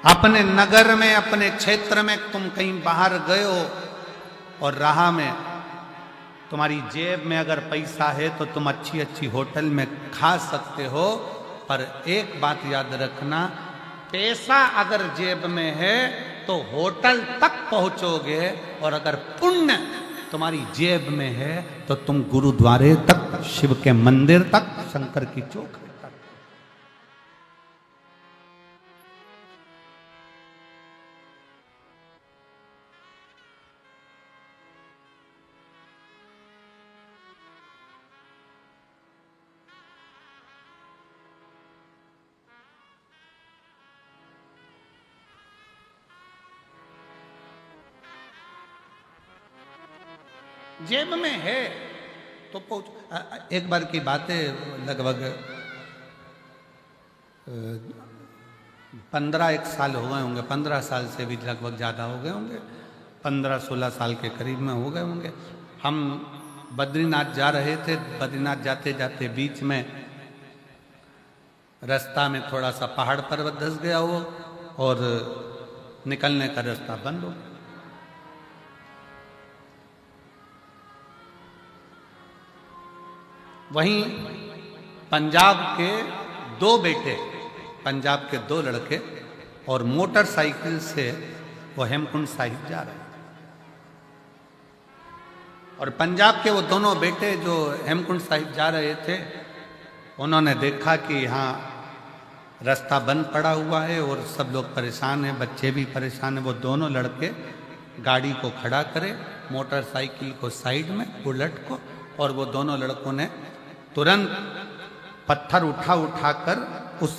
अपने नगर में, अपने क्षेत्र में तुम कहीं बाहर गए हो और राह में तुम्हारी जेब में अगर पैसा है तो तुम अच्छी अच्छी होटल में खा सकते हो, पर एक बात याद रखना, पैसा अगर जेब में है तो होटल तक पहुंचोगे, और अगर पुण्य तुम्हारी जेब में है तो तुम गुरुद्वारे तक, शिव के मंदिर तक, शंकर की चौक तक। जेब में है तो पहुंच। एक बार की बात है, लगभग 15 साल हो गए होंगे, 15 साल से भी लगभग ज़्यादा हो गए होंगे, 15-16 साल के करीब में हो गए होंगे। हम बद्रीनाथ जा रहे थे, बद्रीनाथ जाते जाते बीच में रास्ता में थोड़ा सा पहाड़ पर्वत धंस गया वो और निकलने का रास्ता बंद हो गया। वहीं पंजाब के दो बेटे, पंजाब के दो लड़के और मोटरसाइकिल से वो हेमकुंड साहिब जा रहे हैं। और पंजाब के वो दोनों बेटे जो हेमकुंड साहिब जा रहे थे, उन्होंने देखा कि यहाँ रास्ता बंद पड़ा हुआ है और सब लोग परेशान हैं, बच्चे भी परेशान हैं। वो दोनों लड़के गाड़ी को खड़ा करे, मोटरसाइकिल को साइड में, बुलेट को, और वो दोनों लड़कों ने तुरंत पत्थर उठा कर उस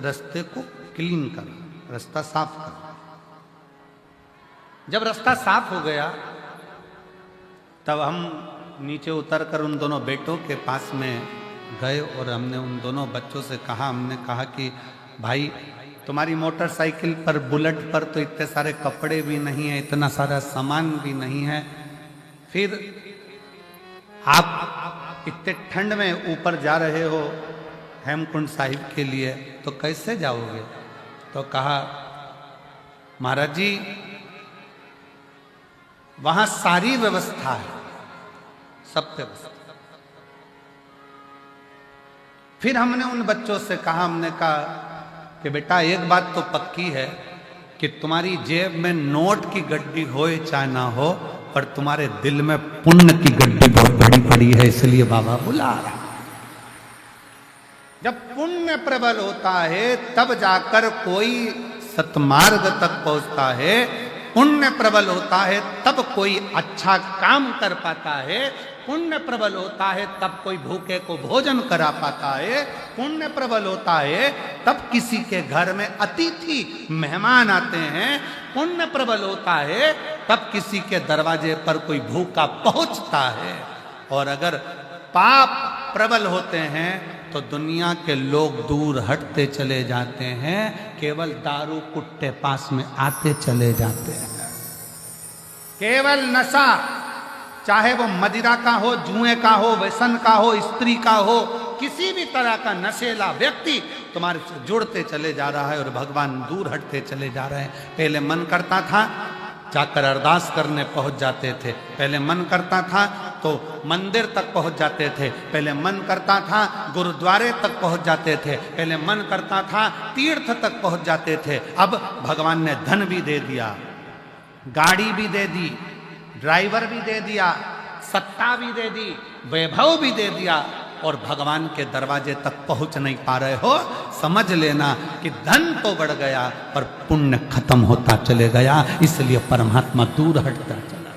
रास्ते को क्लीन कर, रास्ता साफ कर। जब रास्ता साफ हो गया तब हम नीचे उतरकर उन दोनों बेटों के पास में गए और हमने उन दोनों बच्चों से कहा, हमने कहा कि भाई तुम्हारी मोटरसाइकिल पर, बुलेट पर तो इतने सारे कपड़े भी नहीं है, इतना सारा सामान भी नहीं है, फिर आप इतने ठंड में ऊपर जा रहे हो हेमकुंड साहिब के लिए, तो कैसे जाओगे? तो कहा महाराज जी वहां सारी व्यवस्था है, सब व्यवस्था। फिर हमने उन बच्चों से कहा, हमने कहा कि बेटा एक बात तो पक्की है कि तुम्हारी जेब में नोट की गड्डी हो चाहे ना हो, पर तुम्हारे दिल में पुण्य की गड्डी बहुत बड़ी पड़ी है, इसलिए बाबा बुला रहा। जब पुण्य प्रबल होता है तब जाकर कोई सतमार्ग तक पहुंचता है, पुण्य प्रबल होता है तब कोई अच्छा काम कर पाता है, पुण्य प्रबल होता है तब कोई भूखे को भोजन करा पाता है, पुण्य प्रबल होता है तब किसी के घर में अतिथि मेहमान आते हैं, पुण्य प्रबल होता है तब किसी के दरवाजे पर कोई भूखा पहुंचता है। और अगर पाप प्रबल होते हैं तो दुनिया के लोग दूर हटते चले जाते हैं, केवल दारू कुट्टे पास में आते चले जाते हैं। केवल नशा, चाहे वो मदिरा का हो, जुए का हो, व्यसन का हो, स्त्री का हो, किसी भी तरह का नशेला व्यक्ति तुम्हारे से जुड़ते चले जा रहा है और भगवान दूर हटते चले जा रहे हैं। पहले मन करता था जाकर अरदास करने पहुंच जाते थे, पहले मन करता था तो मंदिर तक पहुंच जाते थे, पहले मन करता था गुरुद्वारे तक पहुंच जाते थे, पहले मन करता था तीर्थ तक पहुंच जाते थे। अब भगवान ने धन भी दे दिया, गाड़ी भी दे दी, ड्राइवर भी दे दिया, सत्ता भी दे दी, वैभव भी दे दिया, और भगवान के दरवाजे तक पहुंच नहीं पा रहे हो। समझ लेना कि धन तो बढ़ गया पर पुण्य खत्म होता चले गया, इसलिए परमात्मा दूर हटता चला गया।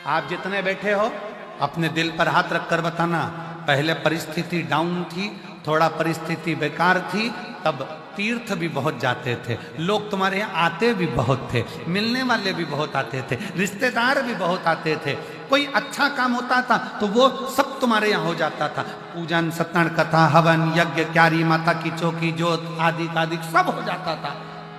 आप जितने बैठे हो अपने दिल पर हाथ रखकर बताना, पहले परिस्थिति डाउन थी, थोड़ा परिस्थिति बेकार थी, तब तीर्थ भी बहुत जाते थे, लोग तुम्हारे यहाँ आते भी बहुत थे, मिलने वाले भी बहुत आते थे, रिश्तेदार भी बहुत आते थे, कोई अच्छा काम होता था तो वो सब तुम्हारे यहाँ हो जाता था, पूजन, सत्संग, कथा, हवन, यज्ञ, क्यारी माता की चौकी, जोत आदि आदि सब हो जाता था,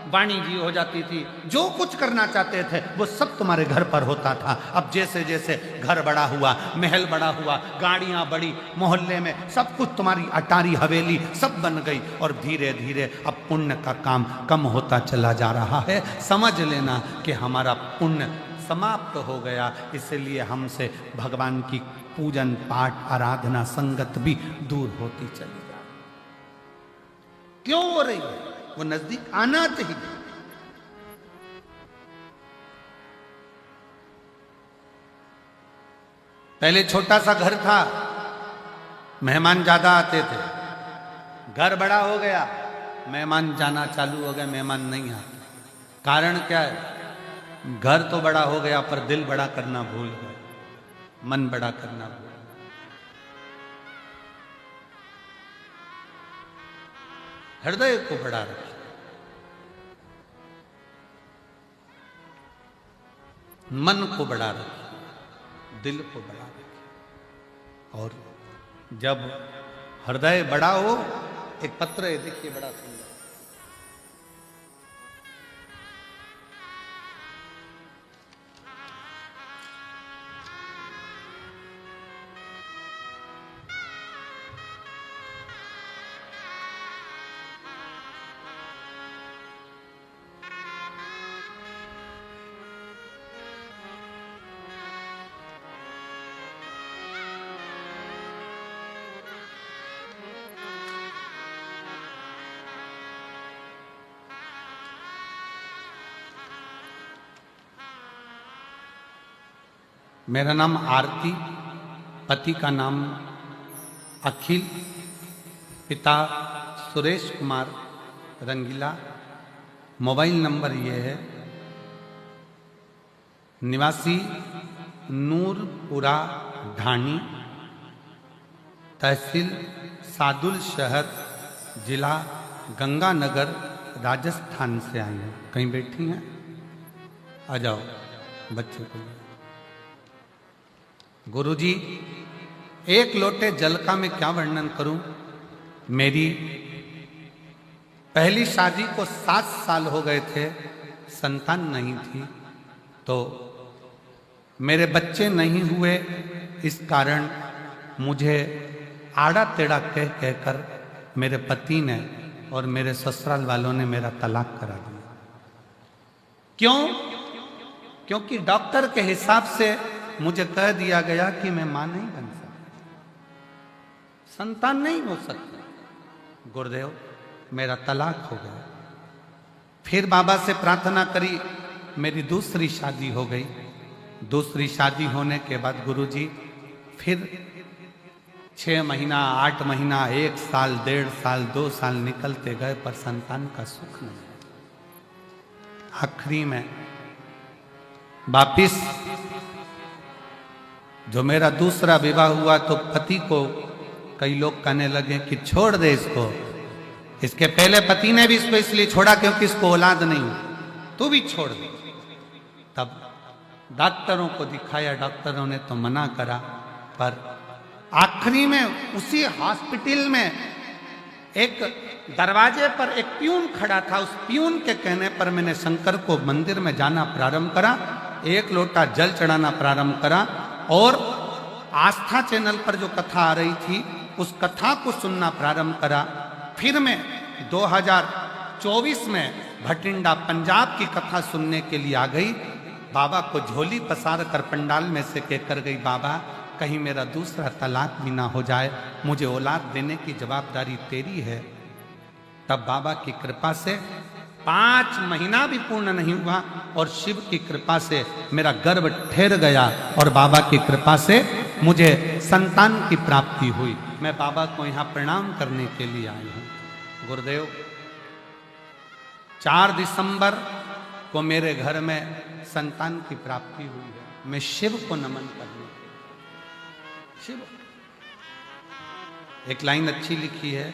वाणी जी हो जाती थी, जो कुछ करना चाहते थे वो सब तुम्हारे घर पर होता था। अब जैसे जैसे घर बड़ा हुआ, महल बड़ा हुआ, गाड़ियां बढ़ी, मोहल्ले में सब कुछ तुम्हारी अटारी हवेली सब बन गई, और धीरे धीरे अब पुण्य का काम कम होता चला जा रहा है। समझ लेना कि हमारा पुण्य समाप्त हो गया, इसलिए हमसे भगवान की पूजन, पाठ, आराधना, संगत भी दूर होती चली जा रही। क्यों हो रही है? वो नजदीक आना चाहिए। पहले छोटा सा घर था, मेहमान ज्यादा आते थे, घर बड़ा हो गया, मेहमान जाना चालू हो गया, मेहमान नहीं आते। कारण क्या है? घर तो बड़ा हो गया पर दिल बड़ा करना भूल गए, मन बड़ा करना भूल गए। हृदय को बड़ा रखे, मन को बड़ा रखे, दिल को बड़ा रखे। और जब हृदय बड़ा हो, एक पत्र है देखिए बड़ा सुंदर, मेरा नाम आरती, पति का नाम अखिल, पिता सुरेश कुमार रंगीला। मोबाइल नंबर ये है, निवासी नूरपुरा ढाणी, तहसील सादुल शहर, जिला गंगानगर, राजस्थान से आई हैं। कहीं बैठी हैं? आ जाओ बच्चे को। गुरुजी, एक लोटे जल का मैं क्या वर्णन करूं। मेरी पहली शादी को 7 साल हो गए थे, संतान नहीं थी, तो मेरे बच्चे नहीं हुए। इस कारण मुझे आड़ा टेढ़ा कह कहकर मेरे पति ने और मेरे ससुराल वालों ने मेरा तलाक करा दिया। क्यों? क्योंकि डॉक्टर के हिसाब से मुझे कह दिया गया कि मैं मां नहीं बन सकती, संतान नहीं हो सकती। गुरुदेव, मेरा तलाक हो गया। फिर बाबा से प्रार्थना करी, मेरी दूसरी शादी हो गई। दूसरी शादी होने के बाद गुरुजी फिर 6 महीना, 8 महीना, 1 साल, 1.5 साल, 2 साल निकलते गए, पर संतान का सुख नहीं। आखिरी में वापिस जो मेरा दूसरा विवाह हुआ, तो पति को कई लोग कहने लगे कि छोड़ दे इसको। इसके पहले पति ने भी इसको इसलिए छोड़ा क्योंकि इसको औलाद नहीं हुई, तू भी छोड़ दे। तब डॉक्टरों को दिखाया, डॉक्टरों ने तो मना करा, पर आखिरी में उसी हॉस्पिटल में एक दरवाजे पर एक प्यून खड़ा था। उस प्यून के कहने पर मैंने शंकर को मंदिर में जाना प्रारंभ करा, 1 लोटा जल चढ़ाना प्रारंभ करा, और आस्था चैनल पर जो कथा आ रही थी उस कथा को सुनना प्रारंभ करा। फिर मैं 2024 में भटिंडा पंजाब की कथा सुनने के लिए आ गई। बाबा को झोली पसार कर पंडाल में से कहकर गई, बाबा कहीं मेरा दूसरा तलाक भी ना हो जाए, मुझे औलाद देने की जवाबदारी तेरी है। तब बाबा की कृपा से 5 महीना भी पूर्ण नहीं हुआ और शिव की कृपा से मेरा गर्भ ठहर गया और बाबा की कृपा से मुझे संतान की प्राप्ति हुई। मैं बाबा को यहाँ प्रणाम करने के लिए आई हूँ। गुरुदेव, 4 दिसंबर को मेरे घर में संतान की प्राप्ति हुई है। मैं शिव को नमन करने, शिव। एक लाइन अच्छी लिखी है,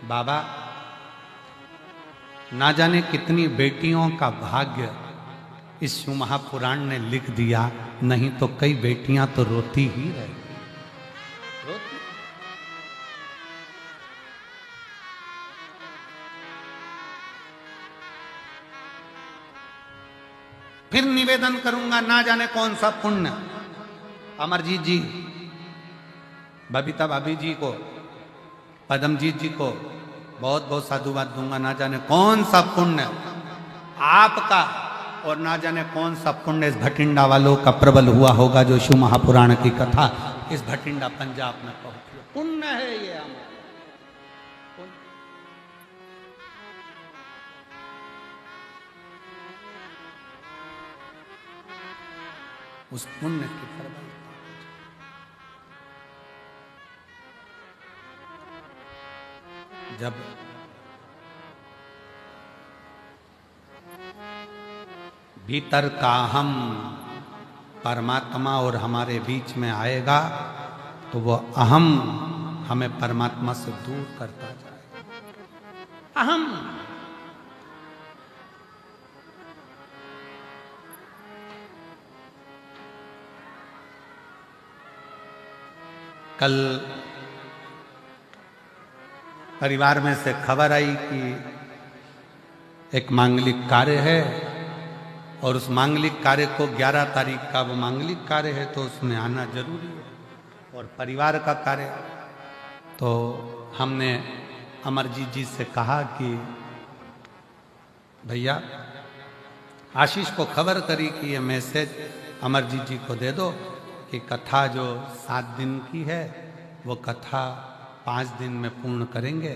बाबा ना जाने कितनी बेटियों का भाग्य इस शिव महापुराण ने लिख दिया, नहीं तो कई बेटियां तो रोती ही रहती। रोती। फिर निवेदन करूंगा, ना जाने कौन सा पुण्य अमरजीत जी, बबीता भाभी जी को, पदमजीत जी को बहुत बहुत साधुवाद दूंगा। ना जाने कौन सा पुण्य आपका और ना जाने कौन सा पुण्य इस भटिंडा वालों का प्रबल हुआ होगा, जो शिव महापुराण की कथा इस भटिंडा पंजाब में पहुंची। पुण्य है ये हमारा। उस पुण्य की प्रबल जब भीतर का हम परमात्मा और हमारे बीच में आएगा, तो वो अहम हमें परमात्मा से दूर करता जाएगा। अहम। कल परिवार में से खबर आई कि एक मांगलिक कार्य है और उस मांगलिक कार्य को 11 तारीख का वो मांगलिक कार्य है, तो उसमें आना जरूरी है। और परिवार का कार्य, तो हमने अमरजीत जी से कहा कि भैया आशीष को खबर करी कि ये मैसेज अमरजीत जी को दे दो कि कथा जो 7 दिन की है वो कथा 5 दिन में पूर्ण करेंगे,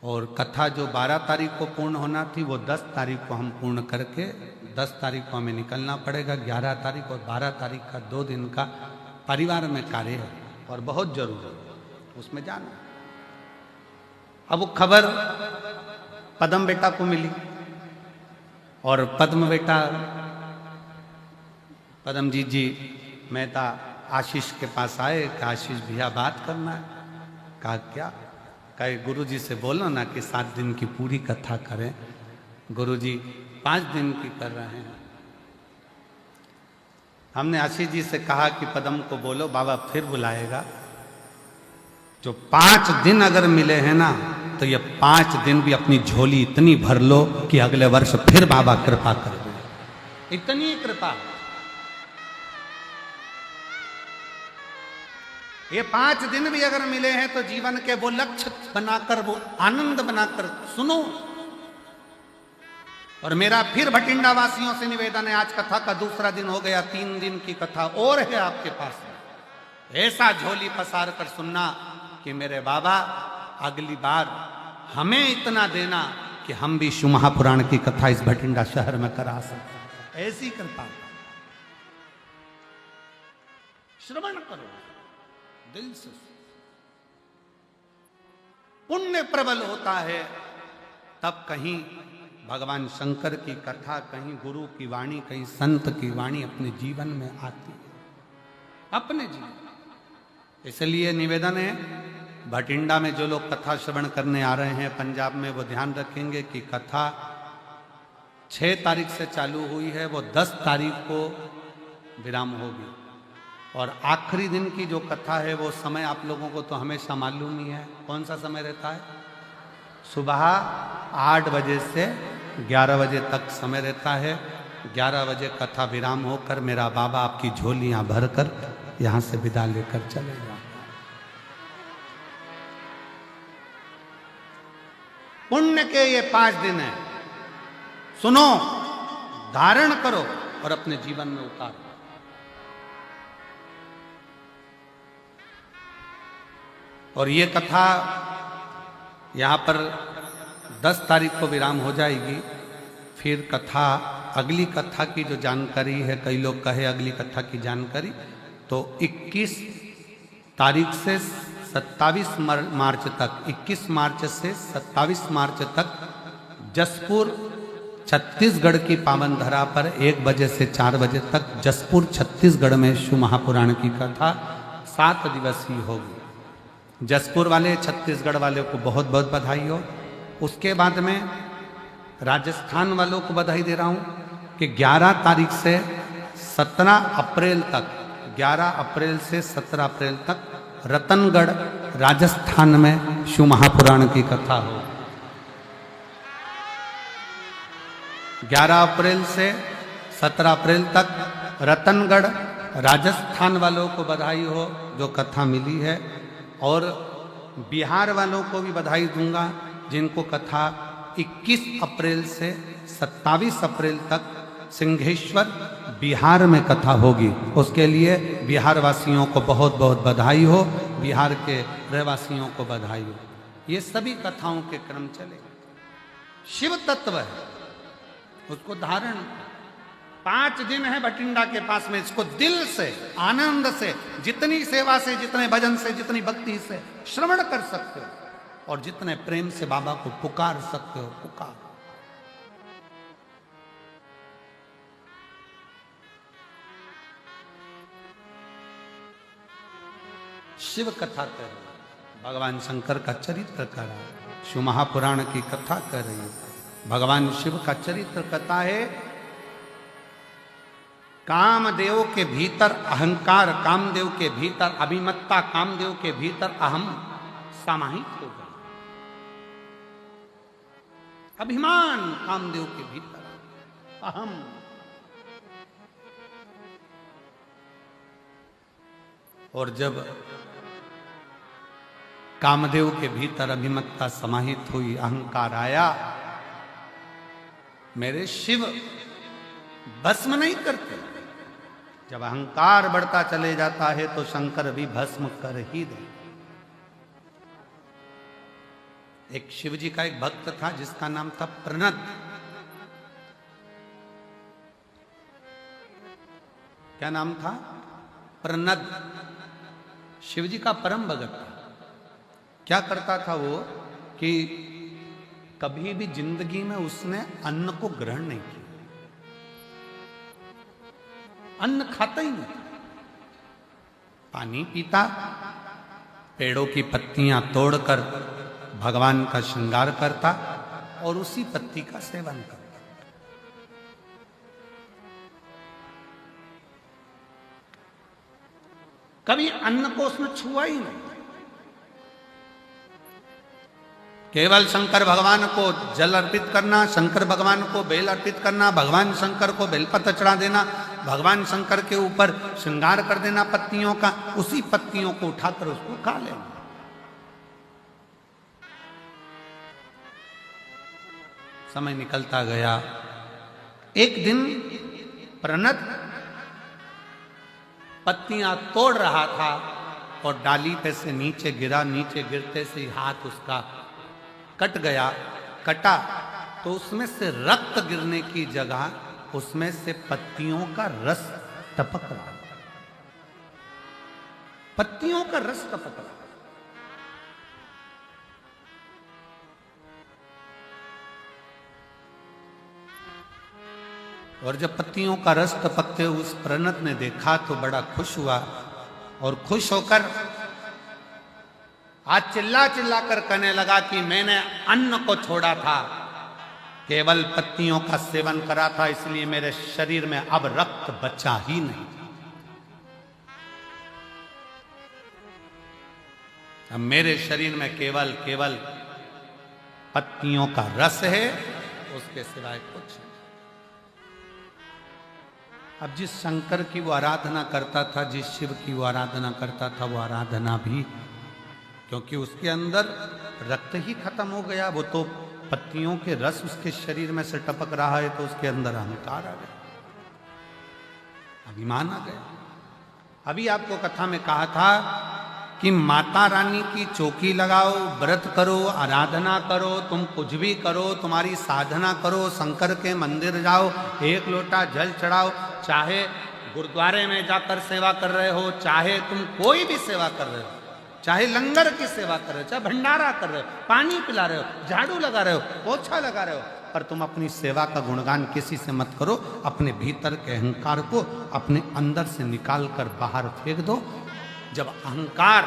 और कथा जो 12 तारीख को पूर्ण होना थी वो 10 तारीख को हम पूर्ण करके 10 तारीख को हमें निकलना पड़ेगा। 11 तारीख और 12 तारीख का 2 दिन का परिवार में कार्य है और बहुत जरूरी है, उसमें जाना। अब वो खबर पद्म बेटा को मिली और पद्म बेटा पद्मजीत जी मेहता आशीष के पास आए कि आशीष भैया बात करना है। कहा क्या? कहे गुरुजी से बोलो ना कि 7 दिन की पूरी कथा करें। गुरुजी 5 दिन की कर रहे हैं। हमने आशीष जी से कहा कि पद्म को बोलो, बाबा फिर बुलाएगा। जो 5 दिन अगर मिले हैं ना, तो ये 5 दिन भी अपनी झोली इतनी भर लो कि अगले वर्ष फिर बाबा कृपा कर दे। इतनी कृपा। ये 5 दिन भी अगर मिले हैं तो जीवन के वो लक्ष्य बनाकर, वो आनंद बनाकर सुनो। और मेरा फिर भटिंडा वासियों से निवेदन है, आज कथा का दूसरा दिन हो गया, 3 दिन की कथा और है आपके पास में। ऐसा झोली पसार कर सुनना कि मेरे बाबा अगली बार हमें इतना देना कि हम भी शिव महापुराण की कथा इस भटिंडा शहर में करा सकते। ऐसी कृपा। श्रवण करो दिल से। पुण्य प्रबल होता है तब कहीं भगवान शंकर की कथा, कहीं गुरु की वाणी, कहीं संत की वाणी अपने जीवन में आती है, अपने जीवन। इसलिए निवेदन है, भटिंडा में जो लोग कथा श्रवण करने आ रहे हैं पंजाब में, वो ध्यान रखेंगे कि कथा 6 तारीख से चालू हुई है, वो 10 तारीख को विराम होगी। और आखिरी दिन की जो कथा है वो समय आप लोगों को तो हमेशा मालूम ही है। कौन सा समय रहता है? सुबह 8 बजे से 11 बजे तक समय रहता है। 11 बजे कथा विराम होकर मेरा बाबा आपकी झोलियां भरकर यहां से विदा लेकर चले जाओ। पुण्य के ये 5 दिन है, सुनो, धारण करो और अपने जीवन में उतारो। और ये कथा यहाँ पर 10 तारीख को विराम हो जाएगी। फिर कथा, अगली कथा की जो जानकारी है, कई लोग कहे अगली कथा की जानकारी, तो 21 तारीख से 27 मार्च तक, 21 मार्च से 27 मार्च तक जसपुर छत्तीसगढ़ की पावन धरा पर 1 बजे से 4 बजे तक जसपुर छत्तीसगढ़ में शिव महापुराण की कथा 7 दिवसीय होगी। जसपुर वाले, छत्तीसगढ़ वाले को बहुत बहुत बधाई हो। उसके बाद में राजस्थान वालों को बधाई दे रहा हूँ कि 11 तारीख से 17 अप्रैल तक, 11 अप्रैल से 17 अप्रैल तक रतनगढ़ राजस्थान में शिव महापुराण की कथा हो। 11 अप्रैल से 17 अप्रैल तक रतनगढ़ राजस्थान वालों को बधाई हो जो कथा मिली है। और बिहार वालों को भी बधाई दूंगा जिनको कथा 21 अप्रैल से 27 अप्रैल तक सिंहेश्वर बिहार में कथा होगी। उसके लिए बिहार वासियों को बहुत बहुत बधाई हो, बिहार के रहवासियों को बधाई हो। ये सभी कथाओं के क्रम चले। शिव तत्व है, उसको धारण। 5 दिन है भटिंडा के पास में, इसको दिल से, आनंद से, जितनी सेवा से, जितने भजन से, जितनी भक्ति से श्रवण कर सकते हो और जितने प्रेम से बाबा को पुकार सकते हो, पुकार। शिव कथा कर रही है, भगवान शंकर का चरित्र कर रहा है, शिव महापुराण की कथा कर रही है। भगवान शिव का चरित्र कथा है। कामदेव के भीतर अहंकार, कामदेव के भीतर अभिमत्ता, कामदेव के भीतर अहम समाहित हो गया। अभिमान कामदेव के भीतर, अहम। और जब कामदेव के भीतर अभिमत्ता समाहित हुई, अहंकार आया, मेरे शिव भस्म नहीं करते। जब अहंकार बढ़ता चले जाता है तो शंकर भी भस्म कर ही दे। एक शिव जी का एक भक्त था जिसका नाम था प्रणत। क्या नाम था? प्रनद। शिवजी का परम भगत था। क्या करता था वो कि कभी भी जिंदगी में उसने अन्न को ग्रहण नहीं किया, अन्न खाता ही नहीं, पानी पीता, पेड़ों की पत्तियां तोड़कर भगवान का श्रृंगार करता और उसी पत्ती का सेवन करता। कभी अन्न को उसने छुआ ही नहीं। केवल शंकर भगवान को जल अर्पित करना, शंकर भगवान को बेल अर्पित करना, भगवान शंकर को बेलपत्र चढ़ा देना, भगवान शंकर के ऊपर श्रृंगार कर देना पत्तियों का, उसी पत्तियों को उठाकर उसको खा लेना। समय निकलता गया। एक दिन प्रणत पत्तियां तोड़ रहा था और डाली पे से नीचे गिरा। नीचे गिरते से हाथ उसका कट गया। कटा तो उसमें से रक्त गिरने की जगह उसमें से पत्तियों का रस टपक रहा, पत्तियों का रस टपक रहा। और जब पत्तियों का रस टपकते उस प्रणत ने देखा तो बड़ा खुश हुआ और खुश होकर आज चिल्ला चिल्ला कर कहने लगा कि मैंने अन्न को छोड़ा था, केवल पत्तियों का सेवन करा था, इसलिए मेरे शरीर में अब रक्त बचा ही नहीं। अब मेरे शरीर में केवल केवल पत्तियों का रस है, उसके सिवाय कुछ नहीं। अब जिस शंकर की वो आराधना करता था, जिस शिव की वो आराधना करता था, वो आराधना भी, क्योंकि उसके अंदर रक्त ही खत्म हो गया, वो तो पत्तियों के रस उसके शरीर में से टपक रहा है, तो उसके अंदर अहंकार आ गया, अभिमान आ गया। अभी आपको कथा में कहा था कि माता रानी की चौकी लगाओ, व्रत करो, आराधना करो, तुम कुछ भी करो, तुम्हारी साधना करो, शंकर के मंदिर जाओ, एक लोटा जल चढ़ाओ, चाहे गुरुद्वारे में जाकर सेवा कर रहे हो, चाहे तुम कोई भी सेवा कर रहे हो, चाहे लंगर की सेवा कर रहे हो, चाहे भंडारा कर रहे हो, पानी पिला रहे हो, झाड़ू लगा रहे हो, पोछा लगा रहे हो, पर तुम अपनी सेवा का गुणगान किसी से मत करो। अपने भीतर के अहंकार को अपने अंदर से निकाल कर बाहर फेंक दो। जब अहंकार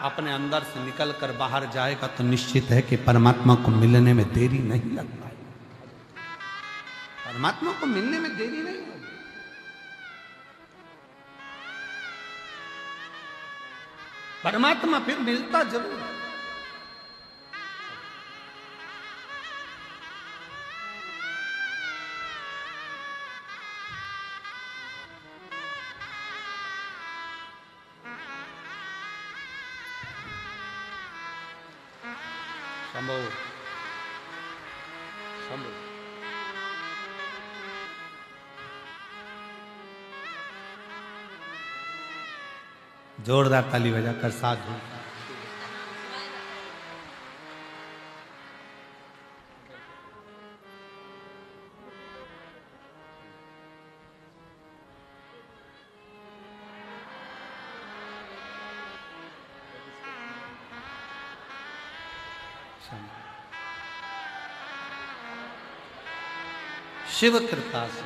अपने अंदर से निकल कर बाहर जाएगा तो निश्चित है कि परमात्मा को मिलने में देरी नहीं लग पाएगी, परमात्मा को मिलने में देरी नहीं होगी। परमात्मा फिर मिलता जरूर है। शंभो शंभो। जोरदार ताली बजाकर साधु। शिव कृपा से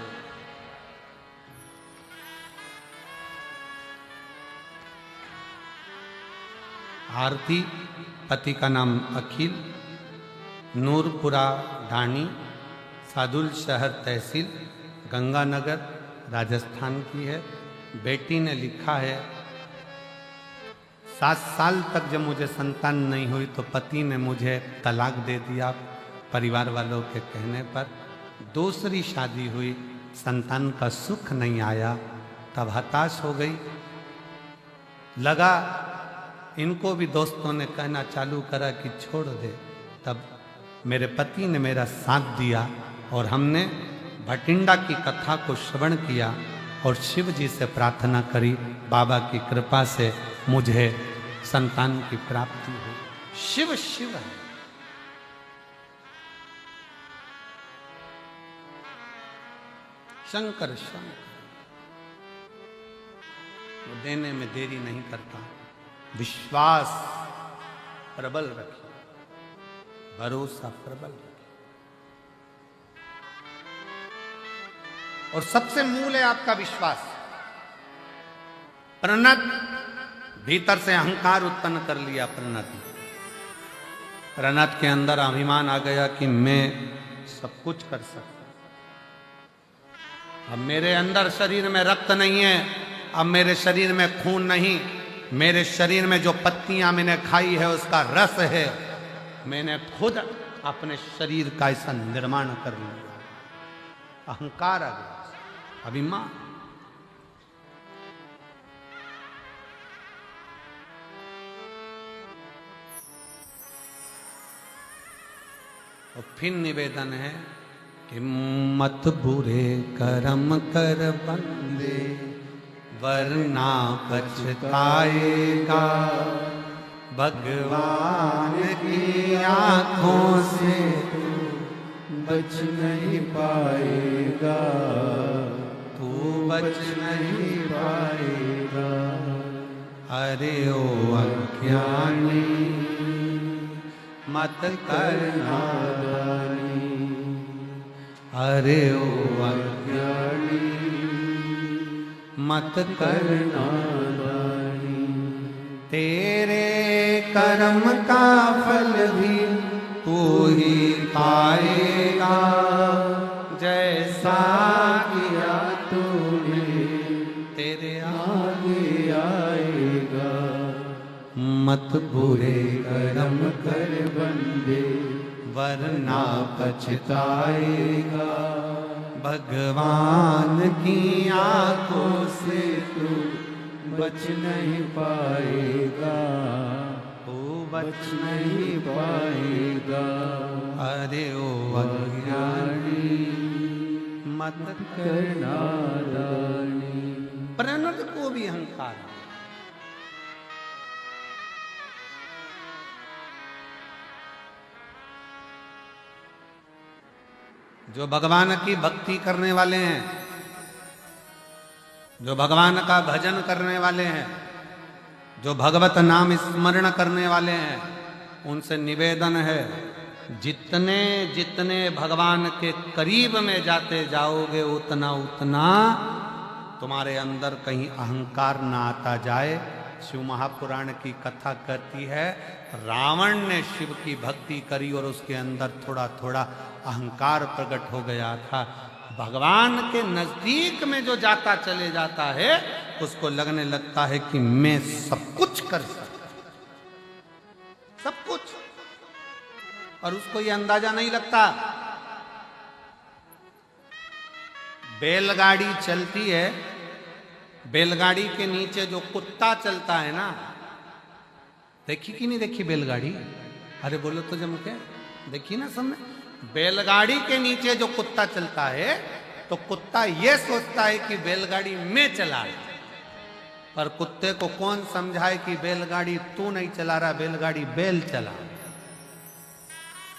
आरती, पति का नाम अखिल, नूरपुरा ढाणी, सादुल शहर तहसील, गंगानगर, राजस्थान की है। बेटी ने लिखा है 7 साल तक जब मुझे संतान नहीं हुई तो पति ने मुझे तलाक दे दिया परिवार वालों के कहने पर। दूसरी शादी हुई, संतान का सुख नहीं आया, तब हताश हो गई। लगा इनको भी दोस्तों ने कहना चालू करा कि छोड़ दे, तब मेरे पति ने मेरा साथ दिया और हमने भटिंडा की कथा को श्रवण किया और शिव जी से प्रार्थना करी, बाबा की कृपा से मुझे संतान की प्राप्ति हुई। शिव शिव है। शंकर शंकर। वो देने में देरी नहीं करता। विश्वास प्रबल रखिए, भरोसा प्रबल रखिए। और सबसे मूल है आपका विश्वास। प्रणत, भीतर से अहंकार उत्पन्न कर लिया प्रणत। प्रणत के अंदर अभिमान आ गया कि मैं सब कुछ कर सकता। अब मेरे अंदर शरीर में रक्त नहीं है, अब मेरे शरीर में खून नहीं, मेरे शरीर में जो पत्तियां मैंने खाई है उसका रस है। मैंने खुद अपने शरीर का ऐसा निर्माण कर लिया। अहंकार आ गया, अभिमान। और फिर निवेदन है कि मत बुरे कर्म कर बंदे, वरना पछताएगा। भगवान की आंखों से तू बच नहीं पाएगा, तू बच नहीं पाएगा। अरे ओ अज्ञानी मत करना नादानी, अरे ओ अज्ञानी मत करना। नादानी। तेरे कर्म का फल भी तू ही पाएगा। जैसा किया तूने तेरे आगे आएगा। मत बुरे कर्म कर बंदे, वरना पछताएगा। भगवान की आंखों से तू बच नहीं पाएगा, तू बच नहीं पाएगा। अरे ओ अज्ञानी मत कर नादानी। प्रणत को भी अहंकार है। जो भगवान की भक्ति करने वाले हैं, जो भगवान का भजन करने वाले हैं, जो भगवत नाम स्मरण करने वाले हैं, उनसे निवेदन है, जितने जितने भगवान के करीब में जाते जाओगे उतना उतना तुम्हारे अंदर कहीं अहंकार ना आता जाए। शिव महापुराण की कथा कहती है, रावण ने शिव की भक्ति करी और उसके अंदर थोड़ा थोड़ा अहंकार प्रकट हो गया था। भगवान के नजदीक में जो जाता चले जाता है उसको लगने लगता है कि मैं सब कुछ कर सकता, सब कुछ, और उसको ये अंदाजा नहीं लगता। बैलगाड़ी चलती है, बैलगाड़ी के नीचे जो कुत्ता चलता है ना, देखी कि नहीं देखी बैलगाड़ी? अरे बोलो तो जम के, देखी ना सबने? बैलगाड़ी के नीचे जो कुत्ता चलता है तो कुत्ता ये सोचता है कि बैलगाड़ी मैं चला रहा, पर कुत्ते को कौन समझाए कि बैलगाड़ी तू नहीं चला रहा, बैलगाड़ी बैल चला रहा।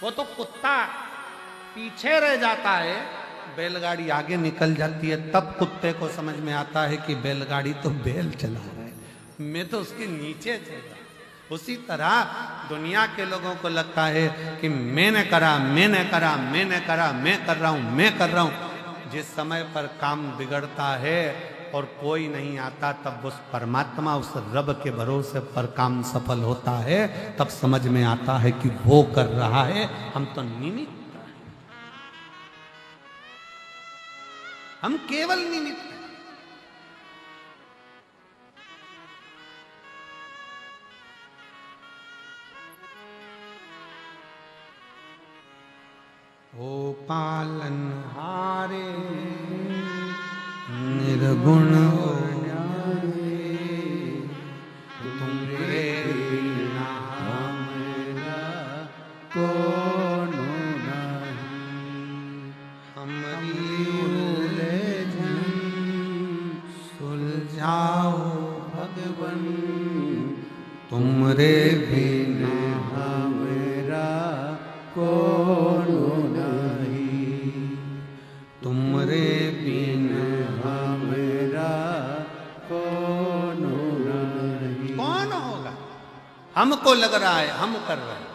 वो तो कुत्ता पीछे रह जाता है, बैलगाड़ी आगे निकल जाती है, तब कुत्ते को समझ में आता है कि बैलगाड़ी तो बैल चला रहा है, मैं तो उसके नीचे चल रहा। उसी तरह दुनिया के लोगों को लगता है कि मैंने करा, मैंने करा, मैंने करा, मैं कर रहा हूं, मैं कर रहा हूं। जिस समय पर काम बिगड़ता है और कोई नहीं आता, तब उस परमात्मा, उस रब के भरोसे पर काम सफल होता है, तब समझ में आता है कि वो कर रहा है, हम तो निमित्त, हम केवल निमित्त हैं। ओ पालन हारे निर्गुण हो तुमरे बिना हमरा कौन नहीं। हमारी उलझन सुलझाओ भगवन तुमरे बिना हमरा कौन नहीं। तुमरे बिना हमरा कौन हमको लग रहा है हम कर रहे हैं।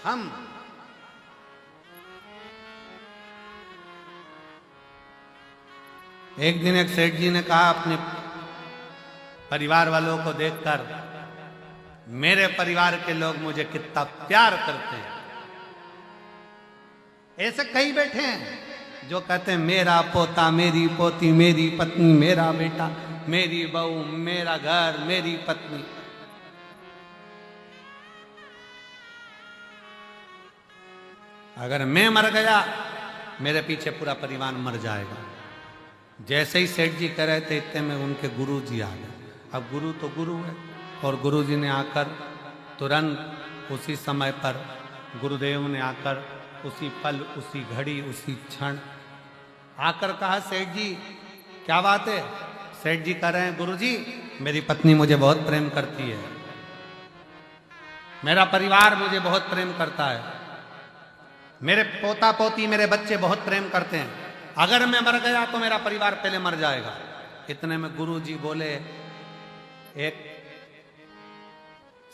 हम एक दिन एक सेठ जी ने कहा अपने परिवार वालों को देखकर, मेरे परिवार के लोग मुझे कितना प्यार करते हैं। ऐसे कई बैठे हैं जो कहते हैं मेरा पोता, मेरी पोती, मेरी पत्नी, मेरा बेटा, मेरी बहू, मेरा घर, मेरी पत्नी। अगर मैं मर गया मेरे पीछे पूरा परिवार मर जाएगा। जैसे ही सेठ जी कह रहे थे इतने में उनके गुरु जी आ गए। अब गुरु तो गुरु है, और गुरु जी ने आकर तुरंत उसी समय पर, गुरुदेव ने आकर उसी पल, उसी घड़ी, उसी क्षण आकर कहा, सेठ जी क्या बात है? सेठ जी कह रहे हैं, गुरु जी मेरी पत्नी मुझे बहुत प्रेम करती है, मेरा परिवार मुझे बहुत प्रेम करता है, मेरे पोता पोती, मेरे बच्चे बहुत प्रेम करते हैं। अगर मैं मर गया तो मेरा परिवार पहले मर जाएगा। इतने में गुरु जी बोले, एक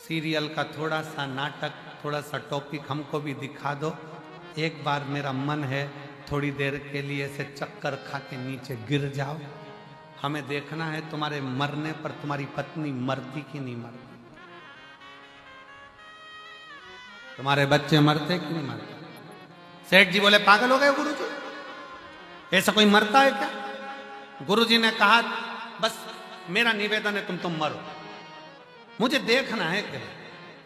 सीरियल का थोड़ा सा नाटक, थोड़ा सा टॉपिक हमको भी दिखा दो। एक बार मेरा मन है थोड़ी देर के लिए से चक्कर खा के नीचे गिर जाओ। हमें देखना है तुम्हारे मरने पर तुम्हारी पत्नी मरती कि नहीं मरती, तुम्हारे बच्चे मरते कि नहीं मरते। सेठ जी बोले, पागल हो गए गुरु जी, ऐसा कोई मरता है क्या? गुरु जी ने कहा, बस मेरा निवेदन है तुम मरो, मुझे देखना है क्या।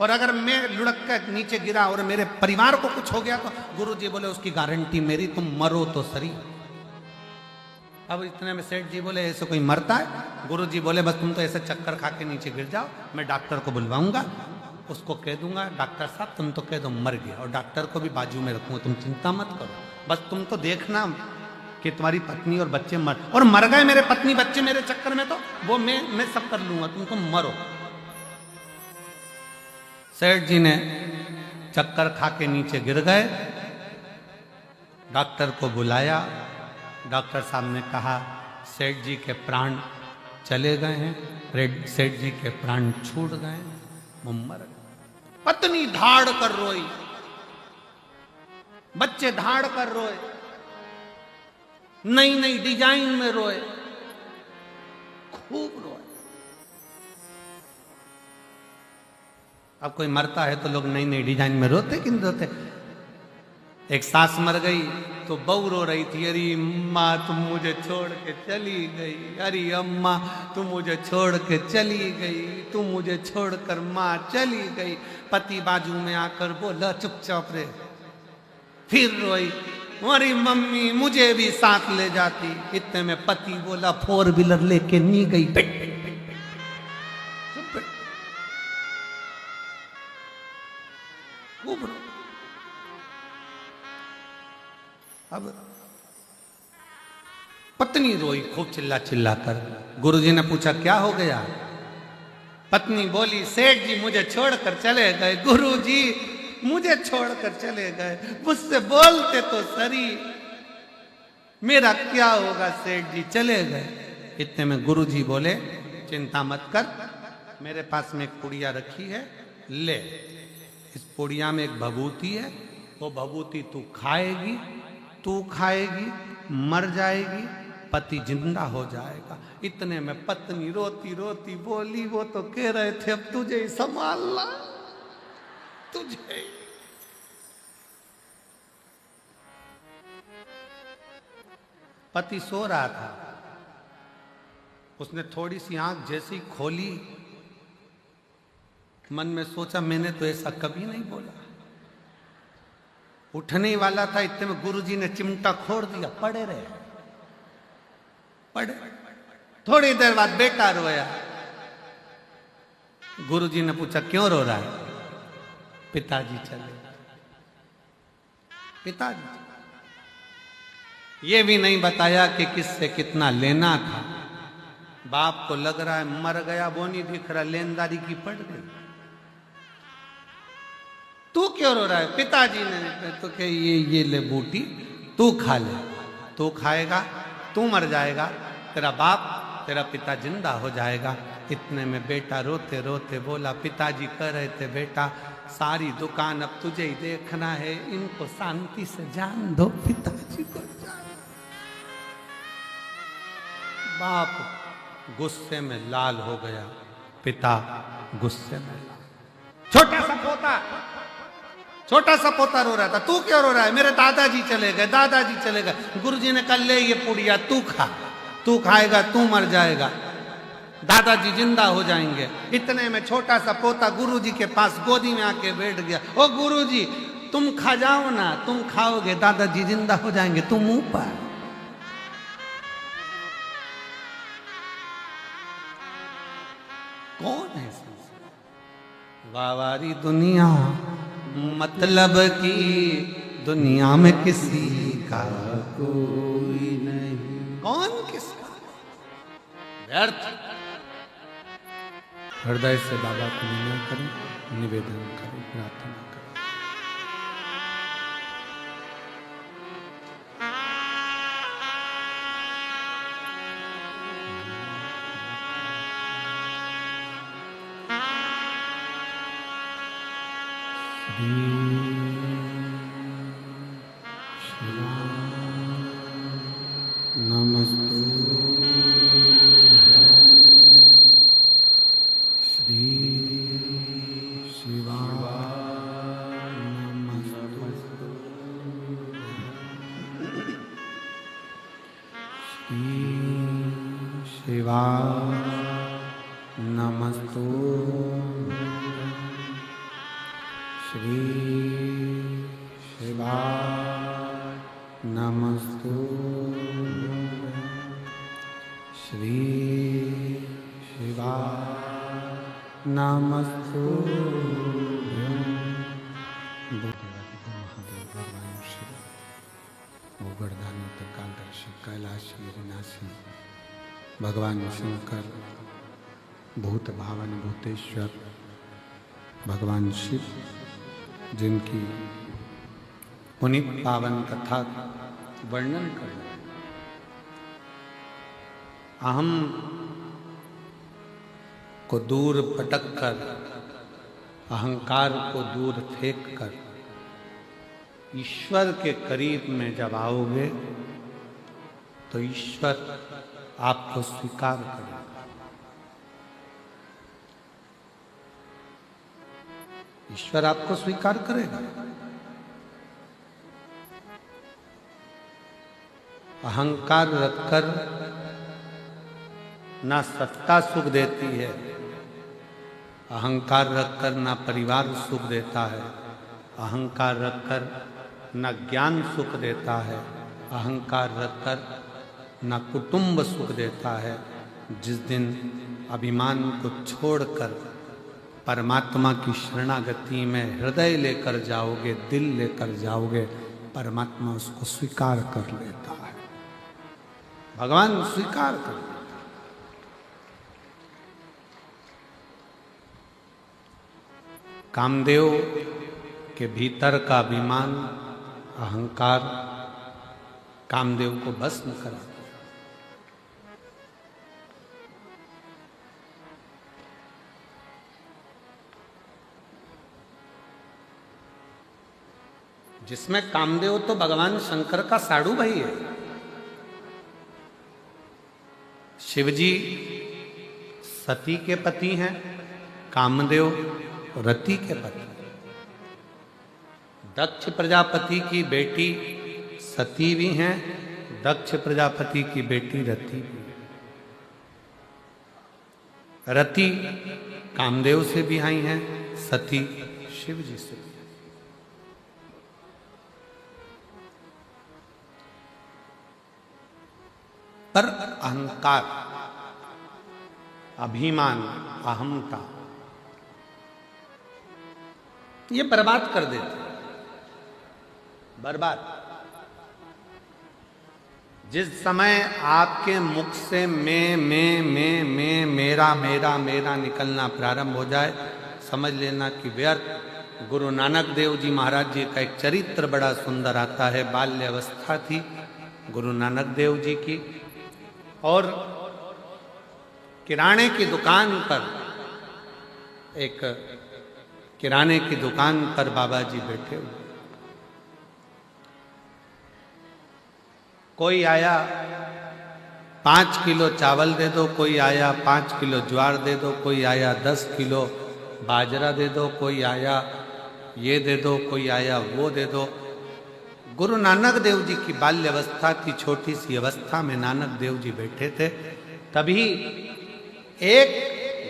और अगर मैं लुढ़क कर नीचे गिरा और मेरे परिवार को कुछ हो गया तो गुरु जी बोले, उसकी गारंटी मेरी, तुम मरो तो सही। अब इतने में सेठ जी बोले, ऐसे कोई मरता है? गुरु जी बोले, बस तुम तो ऐसे चक्कर खा के नीचे गिर जाओ, मैं डॉक्टर को बुलवाऊंगा, उसको कह दूंगा, डॉक्टर साहब तुम तो कह दो मर गया, और डॉक्टर को भी बाजू में रखूंगा, तुम चिंता मत करो, बस तुम तो देखना कि तुम्हारी पत्नी और बच्चे मर गए मेरे पत्नी बच्चे मेरे चक्कर में, तो वो मैं सब कर लूंगा, तुम मरो। सेठ जी ने चक्कर खा के नीचे गिर गए, डॉक्टर को बुलाया, डॉक्टर साहब ने कहा, सेठ जी के प्राण चले गए हैं, सेठ जी के प्राण छूट गए, वो मर गए। पत्नी धाड़ कर रोई, बच्चे धाड़ कर रोए, नई नई डिजाइन में रोए, खूब रोए। अब कोई मरता है तो लोग नई नई डिजाइन में रोते कि नहीं रोते? एक सास मर गई तो बहू रो रही थी, अरे अम्मा तुम मुझे छोड़ के चली गई, अरे अम्मा तुम मुझे छोड़ के चली गई, तुम मुझे छोड़कर माँ चली गई। पति बाजू में आकर बोला, चुपचाप रे। फिर रोई, अरे मम्मी मुझे भी साथ ले जाती। इतने में पति बोला, 4 व्हीलर लेके नहीं गई। अब पत्नी रोई खूब चिल्ला चिल्ला कर। गुरुजी ने पूछा, क्या हो गया? पत्नी बोली, सेठ जी मुझे छोड़कर चले गए, गुरुजी मुझे छोड़कर चले गए, मुझसे बोलते तो सरी, मेरा क्या होगा? सेठ जी चले गए। इतने में गुरुजी बोले, चिंता मत कर, मेरे पास में एक पुड़िया रखी है, ले, इस पुड़िया में एक भभूति है, वो भभूति तू खाएगी, मर जाएगी, पति जिंदा हो जाएगा। इतने में पत्नी रोती रोती बोली, वो तो कह रहे थे अब तुझे ही संभालना, तुझे। पति सो रहा था, उसने थोड़ी सी आंख जैसी खोली, मन में सोचा, मैंने तो ऐसा कभी नहीं बोला। उठने वाला था, इतने में गुरुजी ने चिमटा खोड़ दिया, पड़े रहे, पड़े। थोड़ी देर बाद बेटा रोया। गुरुजी ने पूछा, क्यों रो रहा है? पिताजी चले। पिताजी ये भी नहीं बताया कि किससे कितना लेना था। बाप को लग रहा है मर गया, वो नहीं दिख रहा, लेनदारी की पड़ गई। तू क्यों रो रहा है? पिताजी ने तो कि ये ले बूटी, तू खा ले, तू खाएगा तू मर जाएगा, तेरा बाप तेरा पिता जिंदा हो जाएगा। इतने में बेटा रोते रोते बोला, पिताजी कह रहे थे बेटा सारी दुकान अब तुझे ही देखना है, इनको शांति से जान दो, पिताजी को जान। बाप गुस्से में लाल हो गया, पिता गुस्से में लाल। छोटा सा पोता रो रहा था, तू क्यों रो रहा है? मेरे दादाजी चले गए, दादाजी चले गए। गुरुजी ने कहा ले ये पुड़िया तू खा, तू खाएगा तू मर जाएगा, दादाजी जिंदा हो जाएंगे। इतने में छोटा सा पोता गुरुजी के पास गोदी में आके बैठ गया। ओ गुरुजी तुम खा जाओ ना, तुम खाओगे दादाजी जिंदा हो जाएंगे, तुम मुंह पर। कौन है वावारी दुनिया, मतलब की दुनिया में किसी का कोई नहीं। कौन किसका? व्यर्थ। हृदय से बाबा को विनय करें, निवेदन करें, प्रार्थना करें। नमस्तु श्री शिवाय नमस्तु श्री शिवाय नमस्तु श्री शिवाय नमस्तु श्री शिवाय नमस्तु। महादेव भगवान शिव गोवर्धनी त्रिकालदर्शी कैलाशी विनाशी भगवान शंकर भूत भावन भूतेश्वर भगवान शिव, जिनकी पुनीत पावन कथा वर्णन करना। अहम को दूर पटक कर, अहंकार को दूर फेंक कर ईश्वर के करीब में जब आओगे तो ईश्वर आपको स्वीकार करेगा। ईश्वर आपको स्वीकार करेगा। अहंकार रखकर ना सत्ता सुख देती है, अहंकार रखकर ना परिवार सुख देता है, अहंकार रखकर ना ज्ञान सुख देता है, अहंकार रखकर ना कुटुंब सुख देता है। जिस दिन अभिमान को छोड़कर परमात्मा की शरणागति में हृदय लेकर जाओगे, दिल लेकर जाओगे, परमात्मा उसको स्वीकार कर लेता है। भगवान स्वीकार कर लेता है। कामदेव के भीतर का अभिमान, अहंकार कामदेव को भस्म करा। जिसमें कामदेव तो भगवान शंकर का साड़ू भाई है। शिवजी सती के पति हैं, कामदेव रति के पति। दक्ष प्रजापति की बेटी सती भी हैं, दक्ष प्रजापति की बेटी रति भी। रति कामदेव से भी आई हैं, सती शिवजी से भी। पर अहंकार, अभिमान, अहमता ये बर्बाद कर देते, बर्बाद। जिस समय आपके मुख से मैं मेरा मेरा मेरा निकलना प्रारंभ हो जाए, समझ लेना कि व्यर्थ। गुरु नानक देव जी महाराज जी का एक चरित्र बड़ा सुंदर आता है। बाल्य अवस्था थी गुरु नानक देव जी की, और किराने की दुकान पर, एक किराने की दुकान पर बाबा जी बैठे हुए। कोई आया 5 किलो चावल दे दो, कोई आया 5 किलो ज्वार दे दो, कोई आया 10 किलो बाजरा दे दो, कोई आया ये दे दो, कोई आया वो दे दो। गुरु नानक देव जी की बाल्यावस्था की छोटी सी अवस्था में नानक देव जी बैठे थे। तभी एक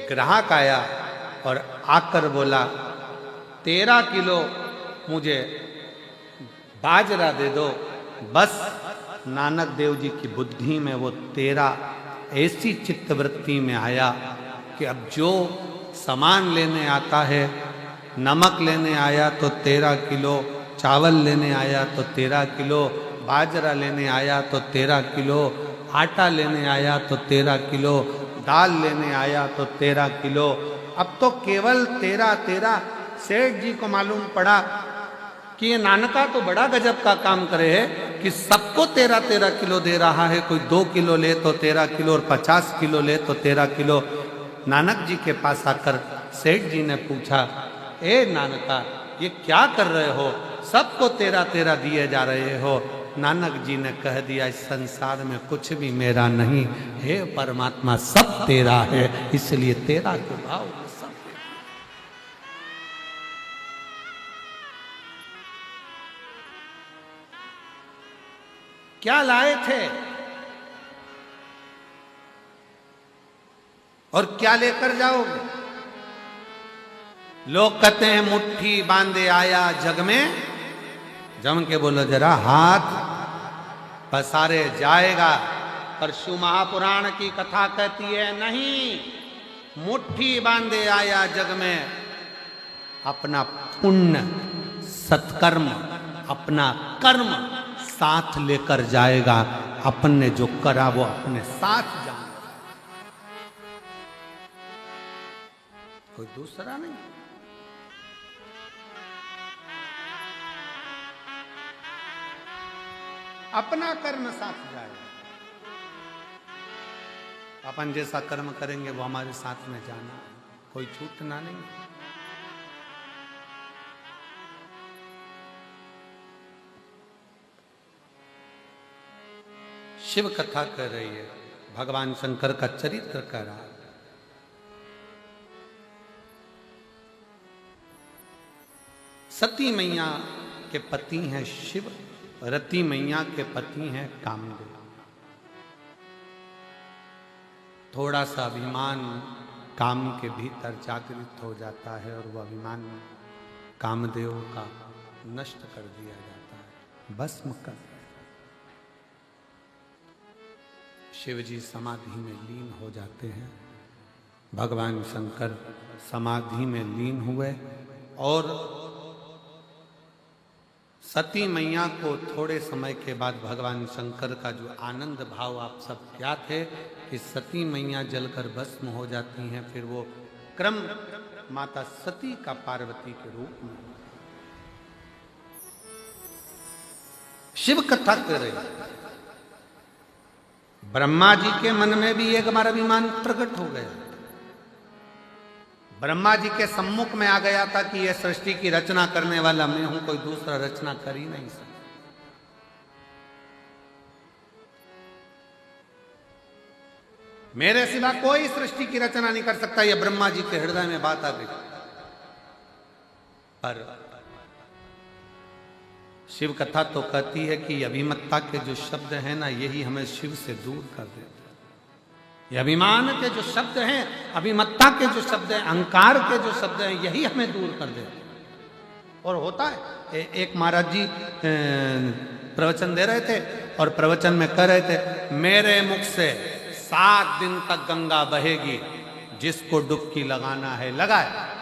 ग्राहक आया और आकर बोला 13 किलो मुझे बाजरा दे दो। बस नानक देव जी की बुद्धि में वो 13 ऐसी चित्तवृत्ति में आया कि अब जो सामान लेने आता है, नमक लेने आया तो 13 किलो, चावल लेने आया तो 13 किलो, बाजरा लेने आया तो 13 किलो, आटा लेने आया तो 13 किलो, दाल लेने आया तो 13 किलो। अब तो केवल 13 सेठ जी को मालूम पड़ा कि ये नानका तो बड़ा गजब का काम करे है कि सबको 13 किलो दे रहा है। कोई 2 किलो ले तो 13 किलो और 50 किलो ले तो 13 किलो। नानक जी के पास आकर सेठ जी ने पूछा, ए नानका ये क्या कर रहे हो, सबको 13 दिए जा रहे हो। नानक जी ने कह दिया, इस संसार में कुछ भी मेरा नहीं, हे परमात्मा सब तेरा है, इसलिए 13 के भाव सब। क्या लाए थे और क्या लेकर जाओगे? लोग कहते हैं मुट्ठी बांधे आया जग में, जम के बोलो जरा हाथ पसारे जाएगा। पर शिव महापुराण की कथा कहती है नहीं, मुट्ठी बांधे आया जग में, अपना पुण्य सत्कर्म अपना कर्म साथ लेकर जाएगा। अपन ने जो करा वो अपने साथ जाना, कोई दूसरा नहीं। अपना कर्म साथ जाएगा। अपन जैसा कर्म करेंगे वो हमारे साथ में जाना, कोई छूटना नहीं। शिव कथा कह रही है, भगवान शंकर का चरित्र कह रहा है। सती मैया के पति हैं शिव, रति मैया के पति हैं कामदेव। थोड़ा सा अभिमान काम के भीतर जागृत हो जाता है और वह अभिमान कामदेव का नष्ट कर दिया जाता है, भस्म कर। शिव जी समाधि में लीन हो जाते हैं। भगवान शंकर समाधि में लीन हुए और सती मैया को थोड़े समय के बाद भगवान शंकर का जो आनंद भाव आप सब क्या थे कि सती मैया जलकर भस्म हो जाती हैं, फिर वो क्रम माता सती का पार्वती के रूप में। शिव कथा कर रही। ब्रह्मा जी के मन में भी एक बार अभिमान प्रकट हो गया। ब्रह्मा जी के सम्मुख में आ गया था कि यह सृष्टि की रचना करने वाला मैं हूं, कोई दूसरा रचना कर ही नहीं सकता। मेरे सिवा कोई सृष्टि की रचना नहीं कर सकता, यह ब्रह्मा जी के हृदय में बात आ गई। पर शिव कथा तो कहती है कि अभिमत्ता के जो शब्द हैं ना, यही हमें शिव से दूर कर देते हैं। ये अभिमान के जो शब्द हैं, अभिमत्ता के जो शब्द हैं, अहंकार के जो शब्द हैं, यही हमें दूर कर देते हैं। और होता है, एक महाराज जी प्रवचन दे रहे थे और प्रवचन में कह रहे थे, मेरे मुख से 7 दिन तक गंगा बहेगी, जिसको डुबकी लगाना है लगाए।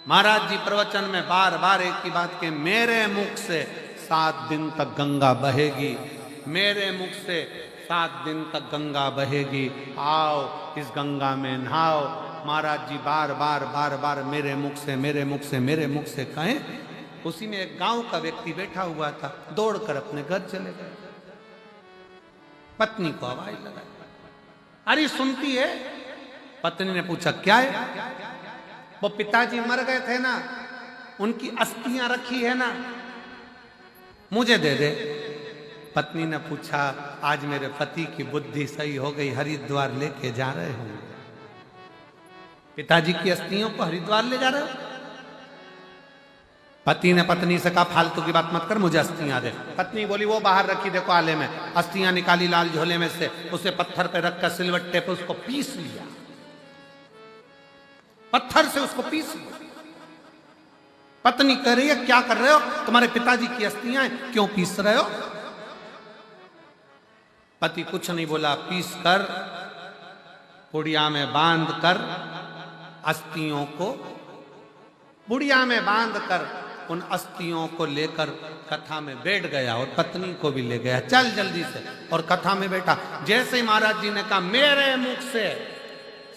महाराज जी प्रवचन में बार बार एक ही बात के, मेरे मुख से 7 दिन तक गंगा बहेगी, मेरे मुख से 7 दिन तक गंगा बहेगी, आओ इस गंगा में नहाओ। महाराज जी बार बार बार बार मेरे मुख से मेरे मुख से मेरे मुख से कहें। उसी में एक गांव का व्यक्ति बैठा हुआ था, दौड़कर अपने घर चले गए। पत्नी को आवाज लगाई, अरे सुनती है। पत्नी ने पूछा क्या है? वो पिताजी मर गए थे ना, उनकी अस्थियां रखी है ना, मुझे दे दे। पत्नी ने पूछा आज मेरे पति की बुद्धि सही हो गई, हरिद्वार लेके जा रहे हो? पिताजी की अस्थियों को हरिद्वार ले जा रहे हो? पति ने पत्नी से कहा फालतू की बात मत कर, मुझे अस्थियां दे। पत्नी बोली वो बाहर रखी देखो आले में। अस्थियां निकाली लाल झोले में से, उसे पत्थर पे रखकर सिलवट्टे पे उसको पीस लिया, पत्थर से उसको पीस लिया। पत्नी कह रही है क्या कर रहे हो, तुम्हारे पिताजी की अस्थियां हैं, क्यों पीस रहे हो? पति कुछ नहीं बोला, पीस कर पुड़िया में बांध कर अस्थियों को, बुढ़िया में बांध कर उन अस्थियों को लेकर कथा में बैठ गया और पत्नी को भी ले गया, चल जल्दी से। और कथा में बैठा। जैसे ही महाराज जी ने कहा मेरे मुख से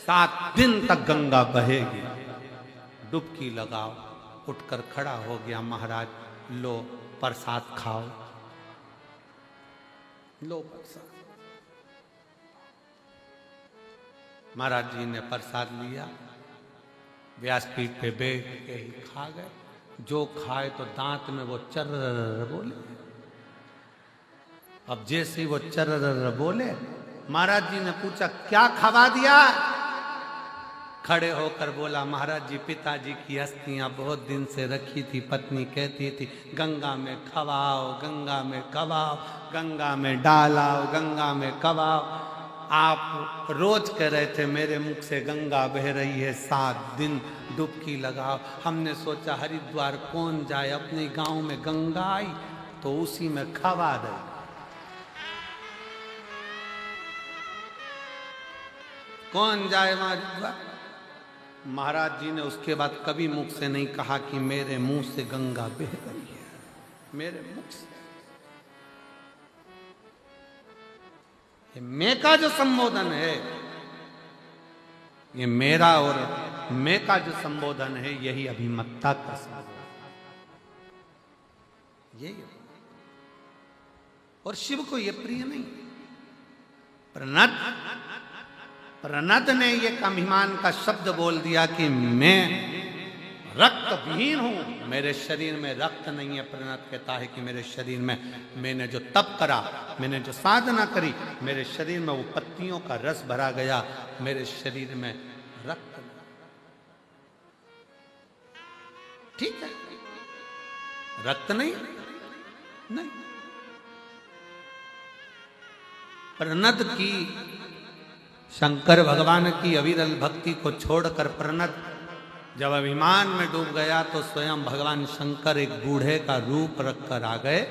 7 दिन तक गंगा बहेगी, डुबकी लगाओ। उठकर खड़ा हो गया महाराज, लो प्रसाद खाओ, लो प्रसाद। महाराज जी ने प्रसाद लिया, व्यासपीठ पे बैठ के ही खा गए। जो खाए तो दांत में वो चर्र बोले। अब जैसे ही वो चर्र बोले, महाराज जी ने पूछा क्या खवा दिया? खड़े होकर बोला महाराज जी पिताजी की अस्थियां बहुत दिन से रखी थी, पत्नी कहती थी गंगा में खवाओ, गंगा में खवाओ, गंगा में डालाओ, गंगा में खवाओ। आप रोज कह रहे थे मेरे मुख से गंगा बह रही है, 7 दिन डुबकी लगाओ। हमने सोचा हरिद्वार कौन जाए, अपने गांव में गंगा आई तो उसी में खवा दे। कौन जाए वहां हरिद्वार? महाराज जी ने उसके बाद कभी मुख से नहीं कहा कि मेरे मुंह से गंगा बह रही है, मेरे मुख से। ये मैं का जो संबोधन है, ये मेरा और मैं का जो संबोधन है, यही अभिमत्ता का संबोधन, यही। और शिव को यह प्रिय नहीं। प्रणद ने एक अभिमान का शब्द बोल दिया कि मैं रक्त विहीन हूं, मेरे शरीर में रक्त नहीं है। प्रणद कहता है कि मेरे शरीर में मैंने जो तप करा, मैंने जो साधना करी, मेरे शरीर में वो पत्तियों का रस भरा गया, मेरे शरीर में रक्त नहीं। ठीक है, रक्त नहीं, नहीं। प्रणद की, शंकर भगवान की अविरल भक्ति को छोड़कर प्रणद जब अभिमान में डूब गया तो स्वयं भगवान शंकर एक बूढ़े का रूप रखकर आ गए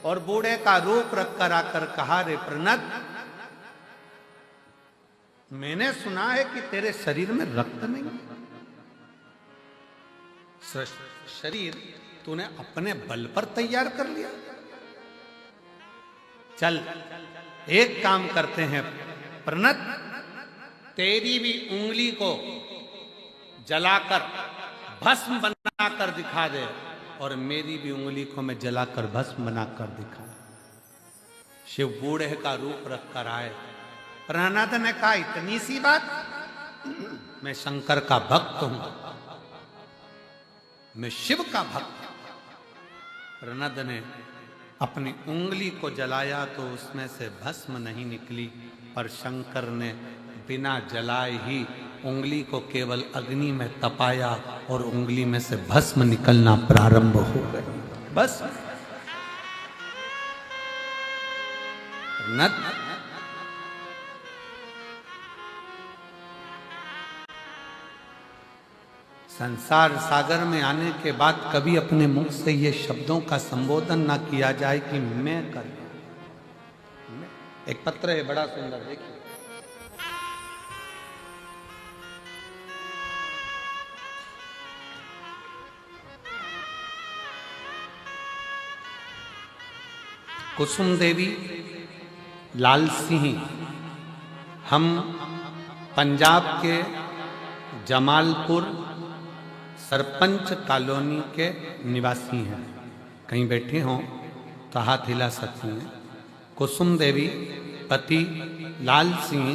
और बूढ़े का रूप रखकर आकर कहा रे प्रणद, मैंने सुना है कि तेरे शरीर में रक्त नहीं है। शरीर तूने अपने बल पर तैयार कर लिया। चल एक काम करते हैं प्रणद, तेरी भी उंगली को जलाकर भस्म बनाकर दिखा दे और मेरी भी उंगली को मैं जलाकर भस्म बनाकर दिखा। शिव बूढ़े का रूप रखकर आए। प्रणद ने कहा इतनी सी बात, मैं शंकर का भक्त हूं, मैं शिव का भक्त। प्रणद ने अपनी उंगली को जलाया तो उसमें से भस्म नहीं निकली, पर शंकर ने बिना जलाए ही उंगली को केवल अग्नि में तपाया और उंगली में से भस्म निकलना प्रारंभ हो गई। बस प्रणद संसार सागर में आने के बाद कभी अपने मुख से ये शब्दों का संबोधन ना किया जाए कि मैं कर। एक पत्र है बड़ा सुंदर, देखिए। कुसुम देवी, लाल सिंह, हम पंजाब के जमालपुर सरपंच कॉलोनी के निवासी हैं। कहीं बैठे हों तो हाथ हिला सकते हैं। कुसुम देवी पति लाल सिंह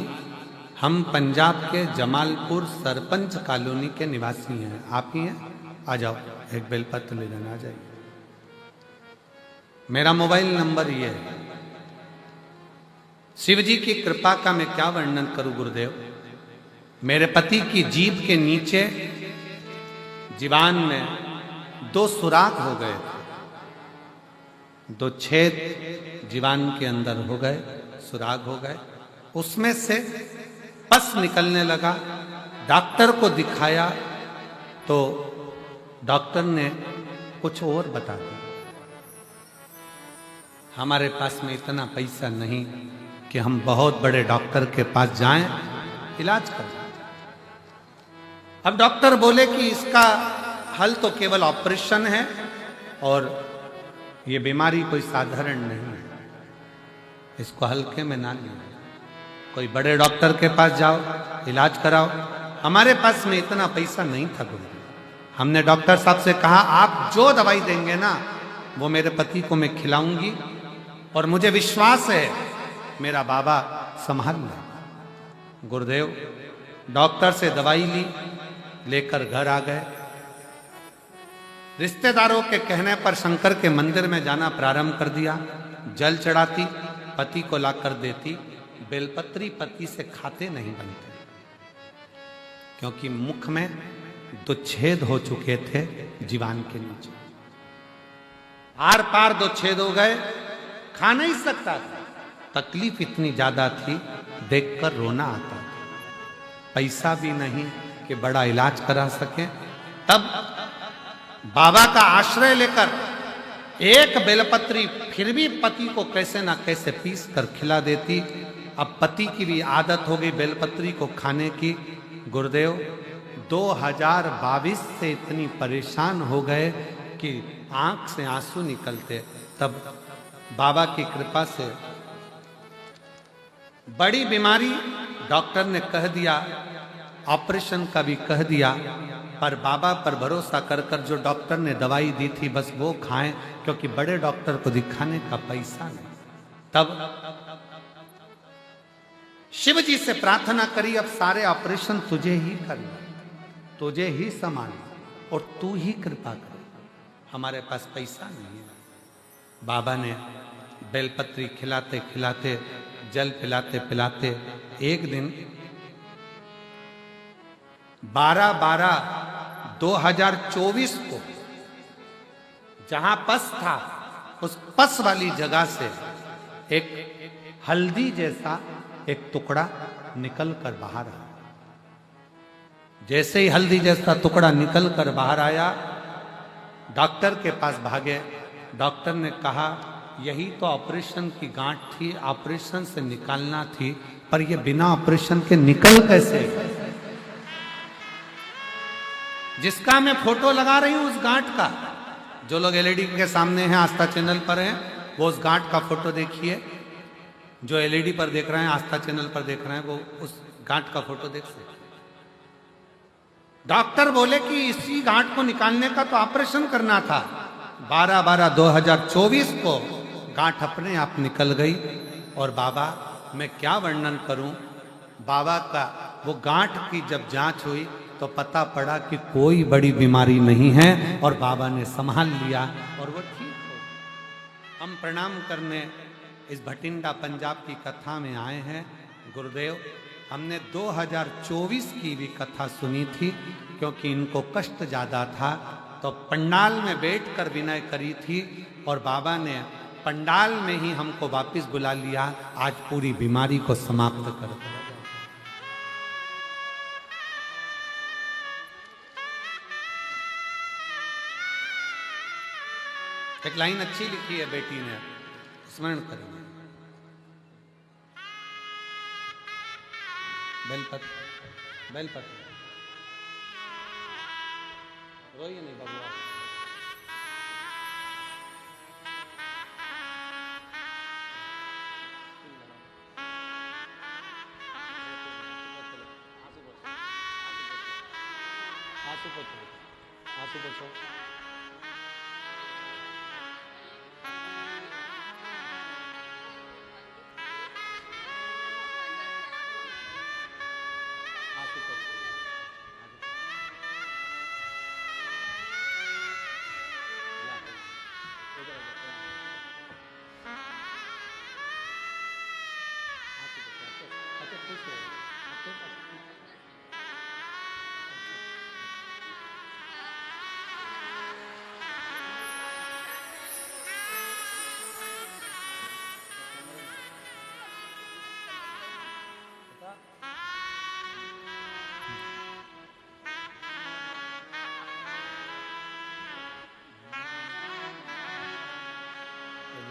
हम पंजाब के जमालपुर सरपंच कॉलोनी के निवासी हैं। आप ही हैं? आ जाओ, एक बेलपत्र ले जाना, आ जाइए। मेरा मोबाइल नंबर ये है। शिव जी की कृपा का मैं क्या वर्णन करूं गुरुदेव। मेरे पति की जीभ के नीचे जीवान में 2 सुराख हो गए थे, 2 छेद जीवान के अंदर हो गए, सुराग हो गए। उसमें से पस निकलने लगा। डॉक्टर को दिखाया तो डॉक्टर ने कुछ और बता दिया। हमारे पास में इतना पैसा नहीं कि हम बहुत बड़े डॉक्टर के पास जाएं, इलाज करें। अब डॉक्टर बोले कि इसका हल तो केवल ऑपरेशन है और ये बीमारी कोई साधारण नहीं है, इसको हल्के में ना लीजिए, कोई बड़े डॉक्टर के पास जाओ, इलाज कराओ। हमारे पास में इतना पैसा नहीं था गुरु। हमने डॉक्टर साहब से कहा आप जो दवाई देंगे ना वो मेरे पति को मैं खिलाऊंगी और मुझे विश्वास है मेरा बाबा संभाल ले। गुरुदेव डॉक्टर से दवाई ली, लेकर घर आ गए। रिश्तेदारों के कहने पर शंकर के मंदिर में जाना प्रारंभ कर दिया। जल चढ़ाती, पति को लाकर देती। बेलपत्री पति से खाते नहीं बनते क्योंकि मुख में 2 छेद हो चुके थे जीवान के नीचे, आर पार 2 छेद हो गए, खा नहीं सकता था। तकलीफ इतनी ज्यादा थी, देखकर रोना आता था। पैसा भी नहीं कि बड़ा इलाज करा सके। तब बाबा का आश्रय लेकर एक बेलपत्री फिर भी पति को कैसे ना कैसे पीस कर खिला देती। अब पति की भी आदत हो गई बेलपत्री को खाने की। गुरुदेव 2022 से इतनी परेशान हो गए कि आंख से आंसू निकलते। तब बाबा की कृपा से बड़ी बीमारी डॉक्टर ने कह दिया, ऑपरेशन का भी कह दिया, पर बाबा पर भरोसा कर कर जो डॉक्टर ने दवाई दी थी बस वो खाएं, क्योंकि बड़े डॉक्टर को दिखाने का पैसा नहीं। तब शिव जी से प्रार्थना करी, अब सारे ऑपरेशन तुझे ही करना, तुझे ही संभालना और तू ही कृपा कर, हमारे पास पैसा नहीं है। बाबा ने बेलपत्री खिलाते खिलाते, जल पिलाते पिलाते एक दिन 12/12/2024 को जहां पस था उस पस वाली जगह से एक हल्दी जैसा एक टुकड़ा निकल कर बाहर आया। जैसे ही हल्दी जैसा टुकड़ा निकल कर बाहर आया, डॉक्टर के पास भागे। डॉक्टर ने कहा यही तो ऑपरेशन की गांठ थी, ऑपरेशन से निकालना थी, पर यह बिना ऑपरेशन के निकल कैसे? जिसका मैं फोटो लगा रही हूं उस गांठ का, जो लोग एलईडी के सामने हैं, आस्था चैनल पर हैं, वो उस गांठ का फोटो देखिए। जो एलईडी पर देख रहे हैं, आस्था चैनल पर देख रहे हैं, वो उस गांठ का फोटो देख सकते। डॉक्टर बोले कि इसी गांठ को निकालने का तो ऑपरेशन करना था। 12/12/2024 को गांठ अपने आप निकल गई। और बाबा, मैं क्या वर्णन करूं, बाबा का वो गांठ की जब जांच हुई तो पता पड़ा कि कोई बड़ी बीमारी नहीं है और बाबा ने संभाल लिया और वो ठीक हो। हम प्रणाम करने इस भटिंडा पंजाब की कथा में आए हैं। गुरुदेव, हमने 2024 की भी कथा सुनी थी, क्योंकि इनको कष्ट ज़्यादा था तो पंडाल में बैठकर विनय करी थी और बाबा ने पंडाल में ही हमको वापस बुला लिया। आज पूरी बीमारी को समाप्त कर दिया। एक लाइन अच्छी लिखी है बेटी ने, स्मरण करेंगे। बेलपत्र, बेलपत्र, रोइए नहीं बाबू। आंसू पोछो, आंसू पोछो।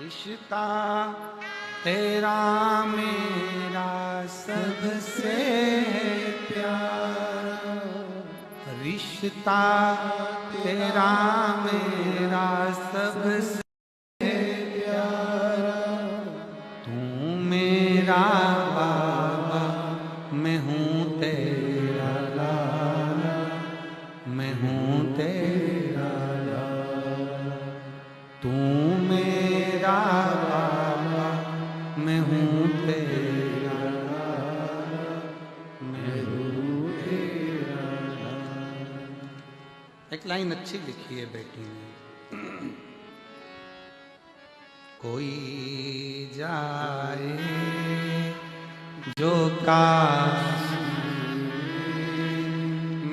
रिश्ता तेरा मेरा सबसे प्यारा, रिश्ता तेरा मेरा सबसे प्यारा, तू मेरा बाबा मैं हूँ तेरा लाला, मैं हूँ तेरा लाला, तू मेरा बाबा मैं हूँ तेरा लाला, मैं हूँ तेरा लाला। एक लाइन अच्छी लिखी है बेटी ने, कोई जाए जो काशी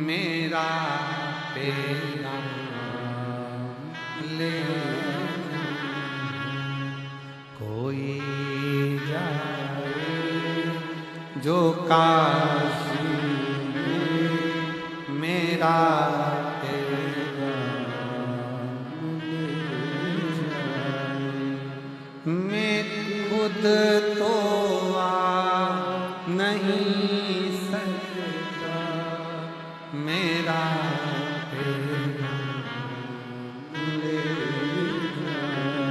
मेरा तेरा ले, कोई जाए जो काशी मेरा तेरा ले जाए, मैं खुद तो आ नहीं सकता, मेरा तेरा ले जाए,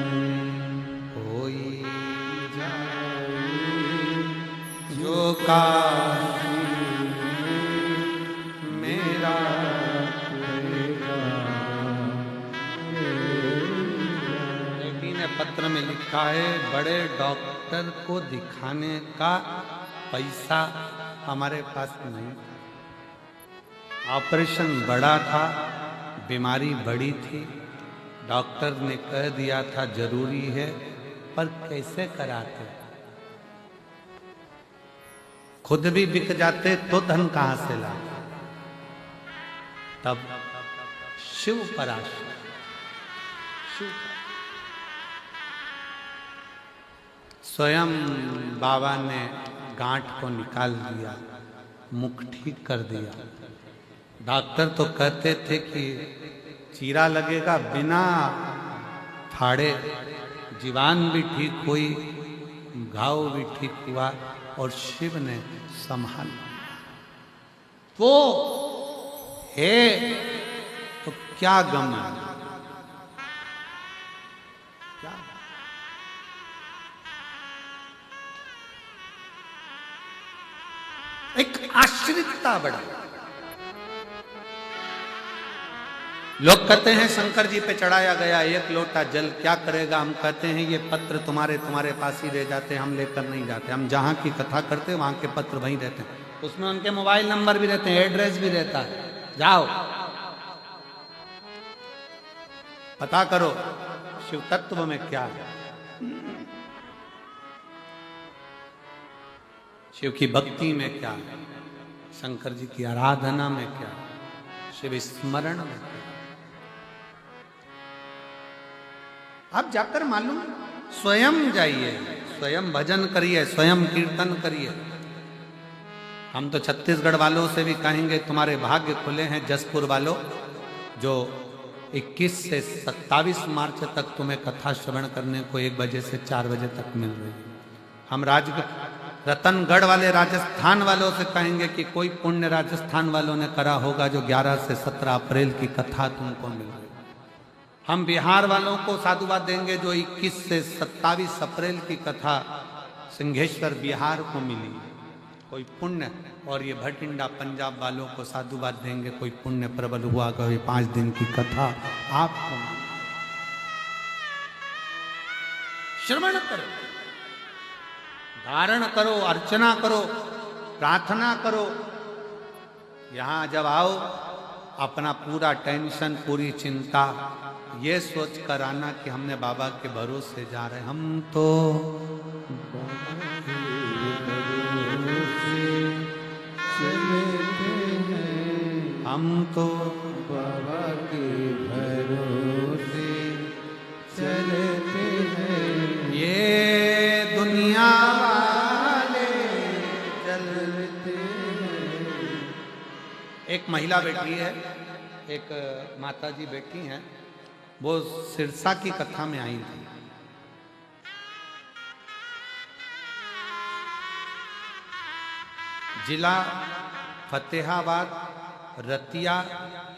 कोई जाए जो काशी मेरा तेरा बेटी ने पत्र में लिखा है, बड़े डॉक्टर को दिखाने का पैसा हमारे पास नहीं, ऑपरेशन बड़ा था, बीमारी बड़ी थी, डॉक्टर ने कह दिया था जरूरी है, पर कैसे कराते, खुद भी बिक जाते तो धन कहां से लाते। तब शिव पर आश्रय, शिव स्वयं बाबा ने गांठ को निकाल दिया, मुख ठीक कर दिया। डॉक्टर तो कहते थे कि चीरा लगेगा, बिना फाड़े जीवान भी ठीक हुई, घाव भी ठीक हुआ, और शिव ने संभाल लिया। वो है तो क्या गम है, क्या एक आश्रितता बढ़ा। लोग कहते हैं शंकर जी पे चढ़ाया गया एक लोटा जल क्या करेगा, हम कहते हैं ये पत्र तुम्हारे पास ही रह जाते हैं, हम लेकर नहीं जाते, हम जहां की कथा करते हैं वहां के पत्र वहीं रहते हैं, उसमें उनके मोबाइल नंबर भी रहते हैं, एड्रेस भी रहता है, जाओ पता करो शिव तत्व में क्या है, शिव की भक्ति में क्या है, शंकर जी की आराधना में क्या है, शिव स्मरण में क्या है। आप जाकर मालूम, स्वयं जाइए, स्वयं भजन करिए, स्वयं कीर्तन करिए। हम तो छत्तीसगढ़ वालों से भी कहेंगे तुम्हारे भाग्य खुले हैं जसपुर वालों, जो 21 से 27 मार्च तक तुम्हें कथा श्रवण करने को 1 बजे से 4 बजे तक मिल रही है। हम रतनगढ़ वाले राजस्थान वालों से कहेंगे कि कोई पुण्य राजस्थान वालों ने करा होगा जो 11 से 17 अप्रैल की कथा तुमको मिल रही। हम बिहार वालों को साधुवाद देंगे जो 21 से 27 अप्रैल की कथा सिंहेश्वर बिहार को मिली, कोई पुण्य। और ये भटिंडा पंजाब वालों को साधुवाद देंगे, कोई पुण्य प्रबल हुआ, कोई 5 दिन की कथा आपको श्रवण करो, धारण करो, अर्चना करो, प्रार्थना करो। यहां जब आओ अपना पूरा टेंशन, पूरी चिंता ये सोच कर आना कि हमने बाबा के भरोसे जा रहे, हम तो एक महिला बैठी है, एक माता जी बैठी हैं, वो सिरसा की कथा में आई थी। जिला फतेहाबाद, रतिया,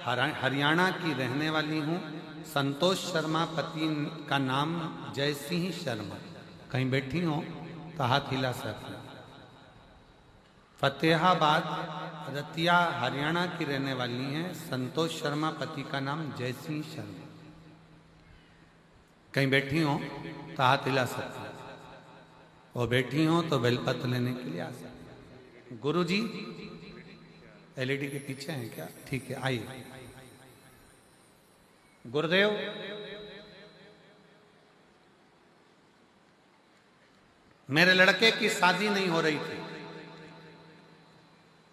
हरियाणा की रहने वाली हूँ। संतोष शर्मा, पति का नाम जयसिंह शर्मा। कहीं बैठी हो तो हाथ हिला सकते। फतेहाबाद, रतिया, हरियाणा की रहने वाली हैं। संतोष शर्मा, पति का नाम जयसिंह शर्मा। कहीं बैठी हो तो हाथ हिला सकते, और बैठी हो तो बेलपत्र लेने के लिए आ सकते। गुरुजी एलईडी के पीछे हैं क्या? ठीक है, आइए। गुरुदेव, मेरे लड़के की शादी नहीं हो रही थी।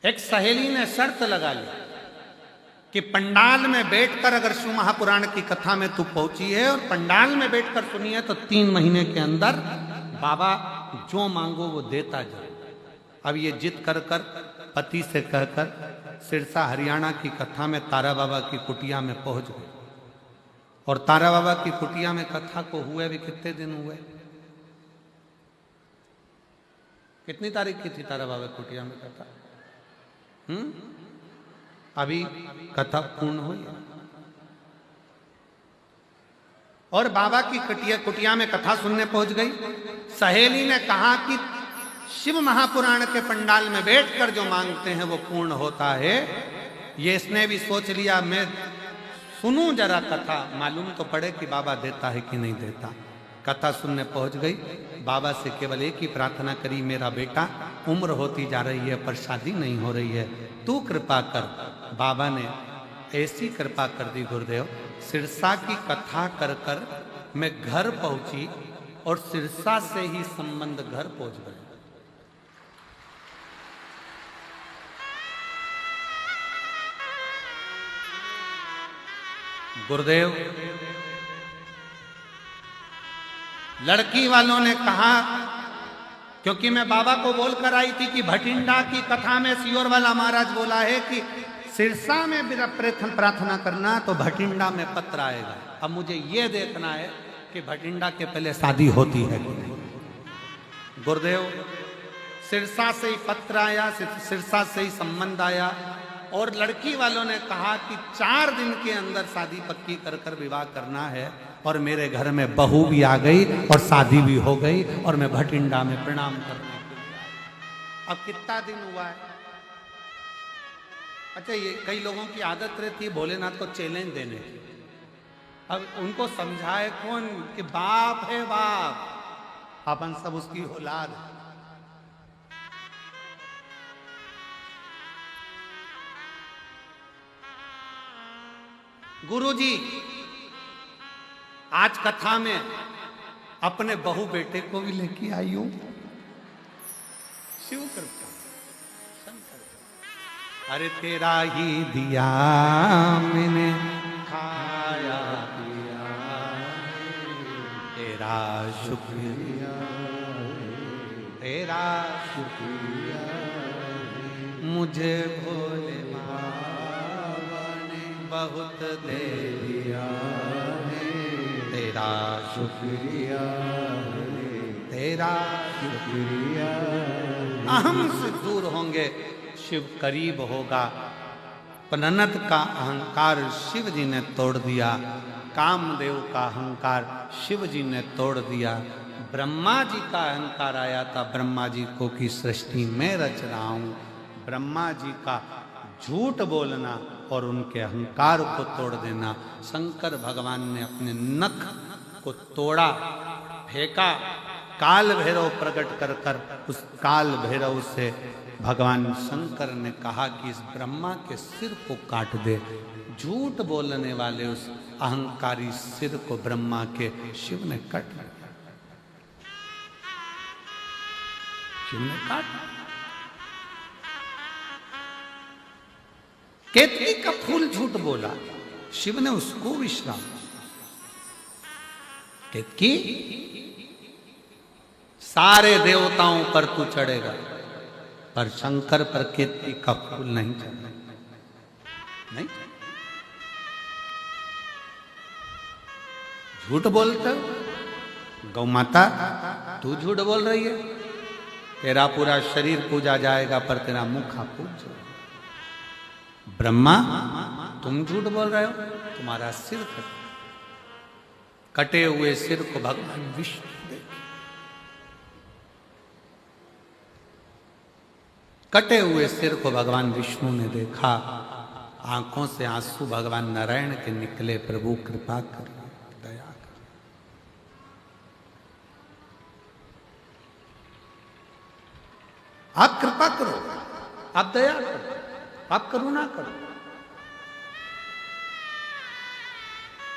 एक सहेली ने शर्त लगा ली कि पंडाल में बैठकर, अगर शिव महापुराण की कथा में तू पहुंची है और पंडाल में बैठकर सुनी है, तो 3 महीने के अंदर बाबा जो मांगो वो देता जाए। अब ये जिद कर कर पति से कहकर सिरसा हरियाणा की कथा में तारा बाबा की कुटिया में पहुंच गए। और तारा बाबा की कुटिया में कथा को हुए भी कितने दिन हुए? कितनी तारीख की थी तारा बाबा की कुटिया में कथा? अभी कथा पूर्ण हुई। और बाबा की कुटिया में कथा सुनने पहुंच गई। सहेली ने कहा कि शिव महापुराण के पंडाल में बैठकर जो मांगते हैं वो पूर्ण होता है। ये इसने भी सोच लिया, मैं सुनूं जरा कथा, मालूम तो पड़े कि बाबा देता है कि नहीं देता। कथा सुनने पहुंच गई। बाबा से केवल एक ही प्रार्थना करी, मेरा बेटा उम्र होती जा रही है पर शादी नहीं हो रही है, तू कृपा कर। बाबा ने ऐसी कृपा कर दी गुरुदेव, सिरसा की कथा कर कर मैं घर पहुंची और सिरसा से ही संबंध घर पहुंच गए। गुरुदेव, लड़की वालों ने कहा, क्योंकि मैं बाबा को बोलकर आई थी कि भटिंडा की कथा में सियोर वाला महाराज बोला है कि सिरसा में मेरा प्रार्थना करना तो भटिंडा में पत्र आएगा। अब मुझे ये देखना है कि भटिंडा के पहले शादी होती है कि नहीं। गुरुदेव, सिरसा से ही पत्र आया, सिरसा से ही संबंध आया, और लड़की वालों ने कहा कि 4 दिन के अंदर शादी पक्की कर कर विवाह करना है। और मेरे घर में बहू भी आ गई और शादी भी हो गई, और मैं भटिंडा में प्रणाम करने के लिए। अब कितना दिन हुआ है? अच्छा, ये कई लोगों की आदत रहती है भोलेनाथ को चैलेंज देने की। अब उनको समझाए कौन कि बाप है बाप, अपन सब उसकी औलाद है। गुरुजी, आज कथा में अपने बहू बेटे को भी लेके आई हूं। शिव कृपा, अरे तेरा ही दिया मैंने खाया पिया, तेरा शुक्रिया, तेरा शुक्रिया, मुझे भोले बाबा ने बहुत दे दिया, तेरा शुक्रिया, तेरा शुक्रिया। अहम से दूर होंगे, शिव करीब होगा। प्रणत का अहंकार शिव जी ने तोड़ दिया, कामदेव का अहंकार शिव जी ने तोड़ दिया। ब्रह्मा जी का अहंकार आया था ब्रह्मा जी को कि सृष्टि में रच रहा हूं। ब्रह्मा जी का झूठ बोलना और उनके अहंकार को तोड़ देना, शंकर भगवान ने अपने नख को तोड़ा, फेंका। काल भैरव प्रकट कर कर उस काल भैरव से भगवान शंकर ने कहा कि इस ब्रह्मा के सिर को काट दे। झूठ बोलने वाले उस अहंकारी सिर को ब्रह्मा के शिव ने काट दिया। शिव ने काट। केतकी का फूल झूठ बोला, शिव ने उसको विश्राम। केतकी, सारे देवताओं पर तू चढ़ेगा पर शंकर पर केतकी का फूल नहीं चढ़ेगा। नहीं, झूठ बोलते हो। गौ माता तू झूठ बोल रही है, तेरा पूरा शरीर पूजा जाएगा पर तेरा मुख आप पूज जाओ। ब्रह्मा तुम झूठ बोल रहे हो, तुम्हारा सिर कटे हुए सिर को भगवान विष्णु देखे, कटे हुए सिर को भगवान विष्णु ने देखा, आंखों से आंसू भगवान नारायण के निकले, प्रभु कृपा करिए, दया करिए। आप कृपा करो, आप दया करो, आप करुणा करो।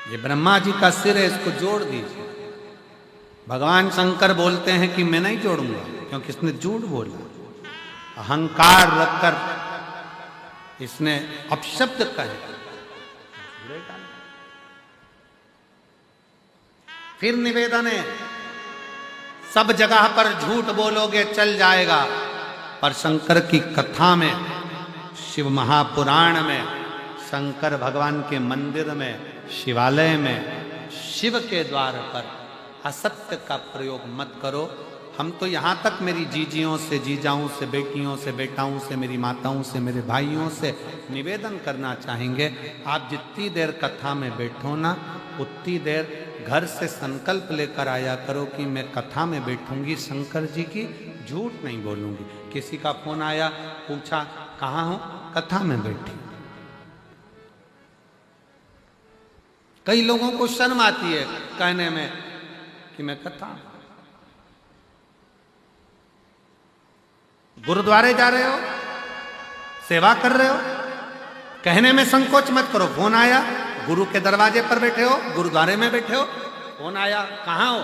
ये ब्रह्मा जी का सिर है, इसको जोड़ दीजिए। भगवान शंकर बोलते हैं कि मैं नहीं जोड़ूंगा, क्योंकि इसने झूठ बोला, अहंकार रखकर इसने अपशब्द कहे। फिर निवेदन है, सब जगह पर झूठ बोलोगे चल जाएगा, पर शंकर की कथा में, शिव महापुराण में, शंकर भगवान के मंदिर में, शिवालय में, शिव के द्वार पर असत्य का प्रयोग मत करो। हम तो यहाँ तक मेरी जीजियों से, जीजाओं से, बेटियों से, बेटाओं से, मेरी माताओं से, मेरे भाइयों से निवेदन करना चाहेंगे, आप जितनी देर कथा में बैठो ना, उतनी देर घर से संकल्प लेकर आया करो कि मैं कथा में बैठूंगी, शंकर जी की झूठ नहीं बोलूंगी। किसी का फोन आया, पूछा कहाँ हो, कथा में बैठी। कई लोगों को शर्म आती है कहने में कि मैं कथा। गुरुद्वारे जा रहे हो, सेवा कर रहे हो, कहने में संकोच मत करो। फोन आया, गुरु के दरवाजे पर बैठे हो, गुरुद्वारे में बैठे हो, फोन आया, कहाँ हो,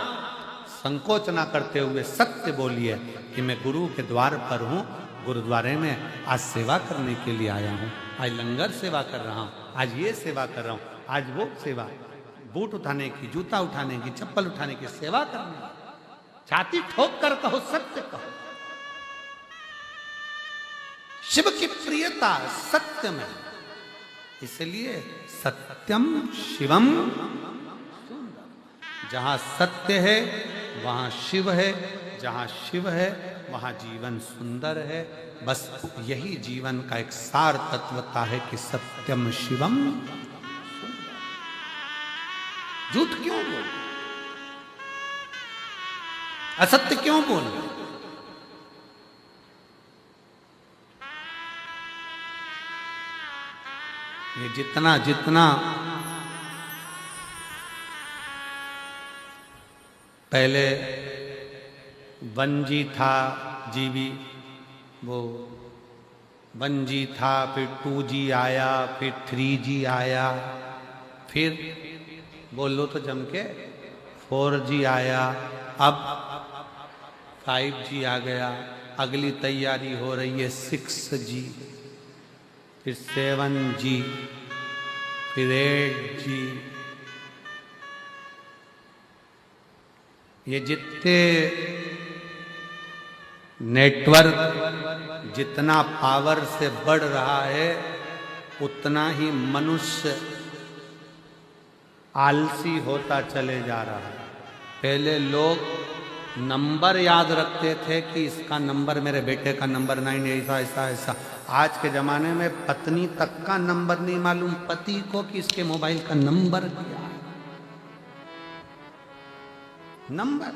संकोच ना करते हुए सत्य बोलिए कि मैं गुरु के द्वार पर हूं, गुरुद्वारे में आज सेवा करने के लिए आया हूं, आज लंगर सेवा कर रहा हूं, आज ये सेवा कर रहा हूं, आज वो सेवा, बूट उठाने की, जूता उठाने की, चप्पल उठाने की सेवा करने की। छाती ठोक कर कहो, सत्य कहो। शिव की प्रियता सत्य में, इसलिए सत्यम शिवम सुंदर। जहां सत्य है वहां शिव है, जहां शिव है वहां जीवन सुंदर है। बस यही जीवन का एक सार तत्वता है कि सत्यम शिवम सुंदर। झूठ क्यों बोल, असत्य क्यों बोल? ये जितना जितना पहले 1G था, जीबी, वो 1G था, फिर 2G आया, फिर 3G आया, फिर बोलो तो जम के 4G आया, अब 5G आ गया, अगली तैयारी हो रही है 6G, फिर 7G, फिर 8G। ये जितने नेटवर्क जितना पावर से बढ़ रहा है, उतना ही मनुष्य आलसी होता चले जा रहा है। पहले लोग नंबर याद रखते थे कि इसका नंबर, मेरे बेटे का नंबर 9, ऐसा ऐसा ऐसा। आज के ज़माने में पत्नी तक का नंबर नहीं मालूम पति को कि इसके मोबाइल का नंबर क्या है। नंबर,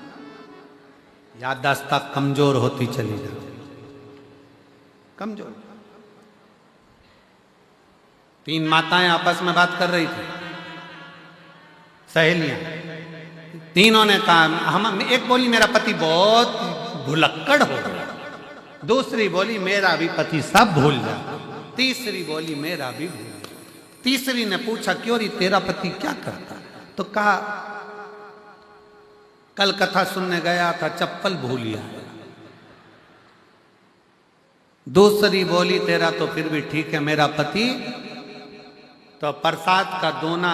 याददाश्त कमजोर होती चली जा रही, कमजोर। 3 माताएं आपस में बात कर रही थी, सहेलियां। तीनों ने कहा, हम, एक बोली मेरा पति बहुत भुलक्कड़ हो गया, दूसरी बोली मेरा भी पति सब भूल जाए, तीसरी बोली मेरा भी भूल जाए। तीसरी ने पूछा क्यों री, तेरा पति क्या करता? तो कहा कल कथा सुनने गया था, चप्पल भूल गया। दूसरी बोली तेरा तो फिर भी ठीक है, मेरा पति तो प्रसाद का दोना,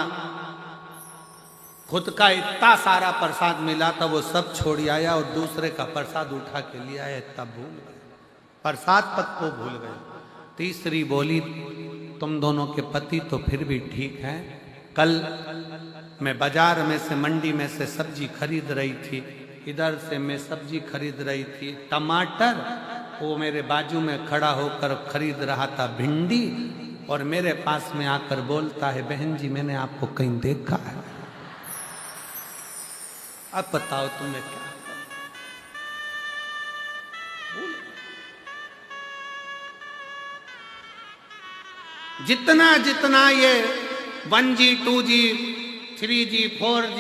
खुद का इतना सारा प्रसाद मिला था वो सब छोड़ आया और दूसरे का प्रसाद उठा के लिया है, तब भूल गए, प्रसाद पद को भूल गए। तीसरी बोली तुम दोनों के पति तो फिर भी ठीक है। कल मैं बाजार में से, मंडी में से सब्जी खरीद रही थी, इधर से मैं सब्जी खरीद रही थी, टमाटर, वो मेरे बाजू में खड़ा होकर खरीद रहा था भिंडी, और मेरे पास में आकर बोलता है, बहन जी मैंने आपको कहीं देखा है। अब बताओ तुम्हें क्या। जितना जितना ये 1G 2G 3G 4G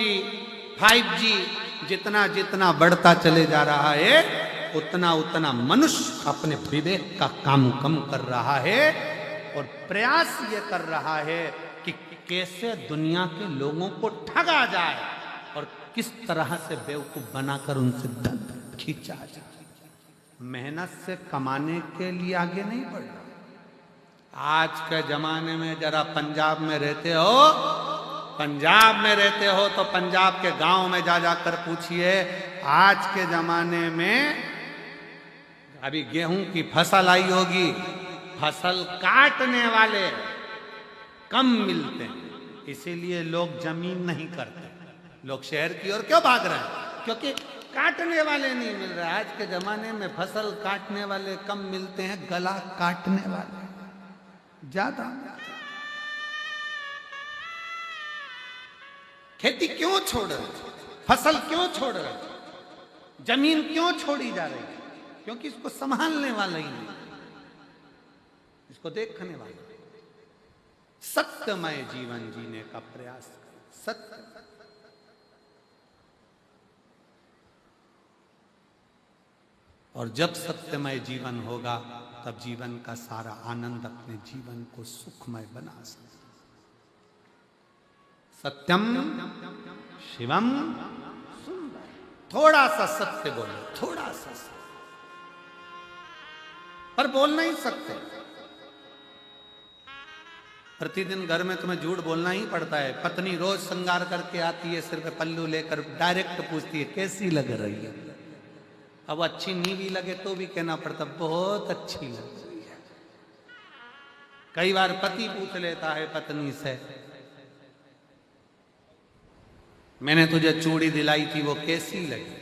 5G जितना जितना बढ़ता चले जा रहा है, उतना उतना मनुष्य अपने विवेक का काम कम कर रहा है और प्रयास ये कर रहा है कि कैसे दुनिया के लोगों को ठगा जाए और किस तरह से बेवकूफ बनाकर उनसे धन खींचा जाए। मेहनत से कमाने के लिए आगे नहीं बढ़ रहा। आज के जमाने में जरा पंजाब में रहते हो, पंजाब में रहते हो तो पंजाब के गांव में जा जाकर पूछिए, आज के जमाने में अभी गेहूं की फसल आई होगी, फसल काटने वाले कम मिलते हैं, इसीलिए लोग जमीन नहीं करते। लोग शहर की ओर क्यों भाग रहे हैं? क्योंकि काटने वाले नहीं मिल रहे। आज के जमाने में फसल काटने वाले कम मिलते हैं, गला काटने वाले ज्यादा। खेती क्यों छोड़ रहे, फसल क्यों छोड़ रहे, जमीन क्यों छोड़ी जा रही है? क्योंकि इसको संभालने वाला ही नहीं, इसको देखने वाला। सत्यमय जीवन जीने का प्रयास करें। सत्य और जब सत्यमय जीवन होगा तब जीवन का सारा आनंद अपने जीवन को सुखमय बना सकते। सत्यम शिवम सुंदर। थोड़ा सा सत्य बोलो, थोड़ा सा सत्य, पर बोल नहीं सकते। प्रतिदिन घर में तुम्हें झूठ बोलना ही पड़ता है। पत्नी रोज श्रृंगार करके आती है, सिर पे पल्लू लेकर, डायरेक्ट पूछती है कैसी लग रही है। अब अच्छी नहीं भी लगे तो भी कहना पड़ता बहुत अच्छी लग रही है। कई बार पति पूछ लेता है पत्नी से, मैंने तुझे चूड़ी दिलाई थी वो कैसी लगी?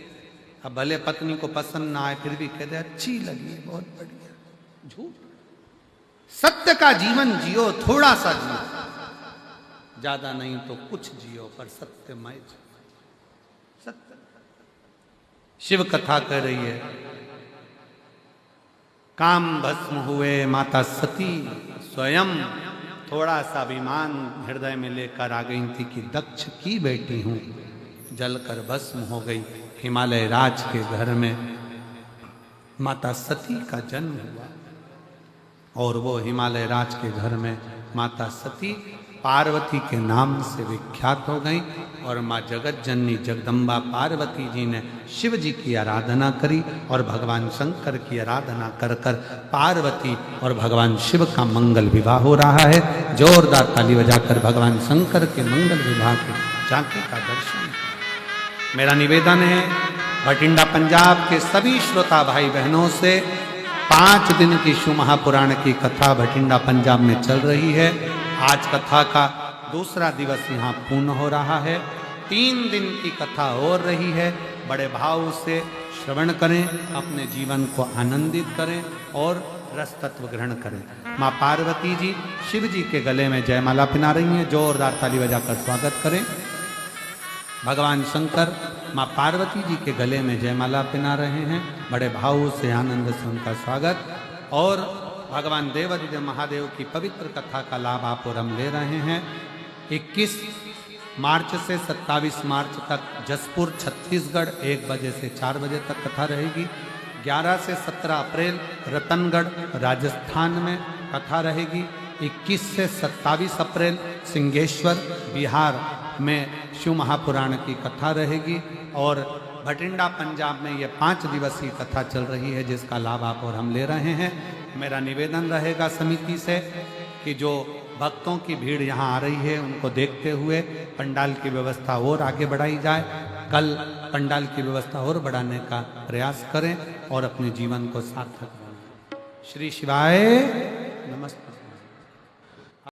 अब भले पत्नी को पसंद ना आए फिर भी कहते अच्छी लगी, बहुत बढ़िया। झूठ। सत्य का जीवन जियो, थोड़ा सा जियो, ज्यादा नहीं तो कुछ जियो, पर सत्यमय जियो। सत्य। शिव कथा कह रही है, काम भस्म हुए माता सती स्वयं। थोड़ा सा अभिमान हृदय में लेकर आ गई थी कि दक्ष की बेटी हूं, जलकर भस्म हो गई। हिमालय राज के घर में माता सती का जन्म हुआ और वो हिमालय राज के घर में माता सती पार्वती के नाम से विख्यात हो गई। और माँ जगत जननी जगदम्बा पार्वती जी ने शिव जी की आराधना करी और भगवान शंकर की आराधना कर कर पार्वती और भगवान शिव का मंगल विवाह हो रहा है। जोरदार ताली बजाकर भगवान शंकर के मंगल विवाह की झांकी का दर्शन। मेरा निवेदन है भटिंडा पंजाब के सभी श्रोता भाई बहनों से, 5 दिन की शिव महापुराण की कथा भटिंडा पंजाब में चल रही है। आज कथा का दूसरा दिवस यहाँ पूर्ण हो रहा है। 3 दिन की कथा हो रही है। बड़े भाव से श्रवण करें, अपने जीवन को आनंदित करें और रस तत्व ग्रहण करें। माँ पार्वती जी शिव जी के गले में जयमाला पहना रही हैं। जोरदार ताली बजाकर स्वागत करें। भगवान शंकर माँ पार्वती जी के गले में जयमाला पहना रहे हैं। बड़े भाव से आनंद से उनका स्वागत। और भगवान देवादिदेव महादेव की पवित्र कथा का लाभ आप और हम ले रहे हैं। 21 मार्च से 27 मार्च तक जसपुर छत्तीसगढ़ 1 बजे से 4 बजे तक कथा रहेगी। 11 से 17 अप्रैल रतनगढ़ राजस्थान में कथा रहेगी। 21 से 27 अप्रैल सिंहेश्वर बिहार में शिव महापुराण की कथा रहेगी। और भटिंडा पंजाब में ये 5 दिवसीय कथा चल रही है, जिसका लाभ आप और हम ले रहे हैं। मेरा निवेदन रहेगा समिति से कि जो भक्तों की भीड़ यहाँ आ रही है उनको देखते हुए पंडाल की व्यवस्था और आगे बढ़ाई जाए। कल पंडाल की व्यवस्था और बढ़ाने का प्रयास करें और अपने जीवन को सार्थक बनाएं। श्री शिवाय नमस्ते।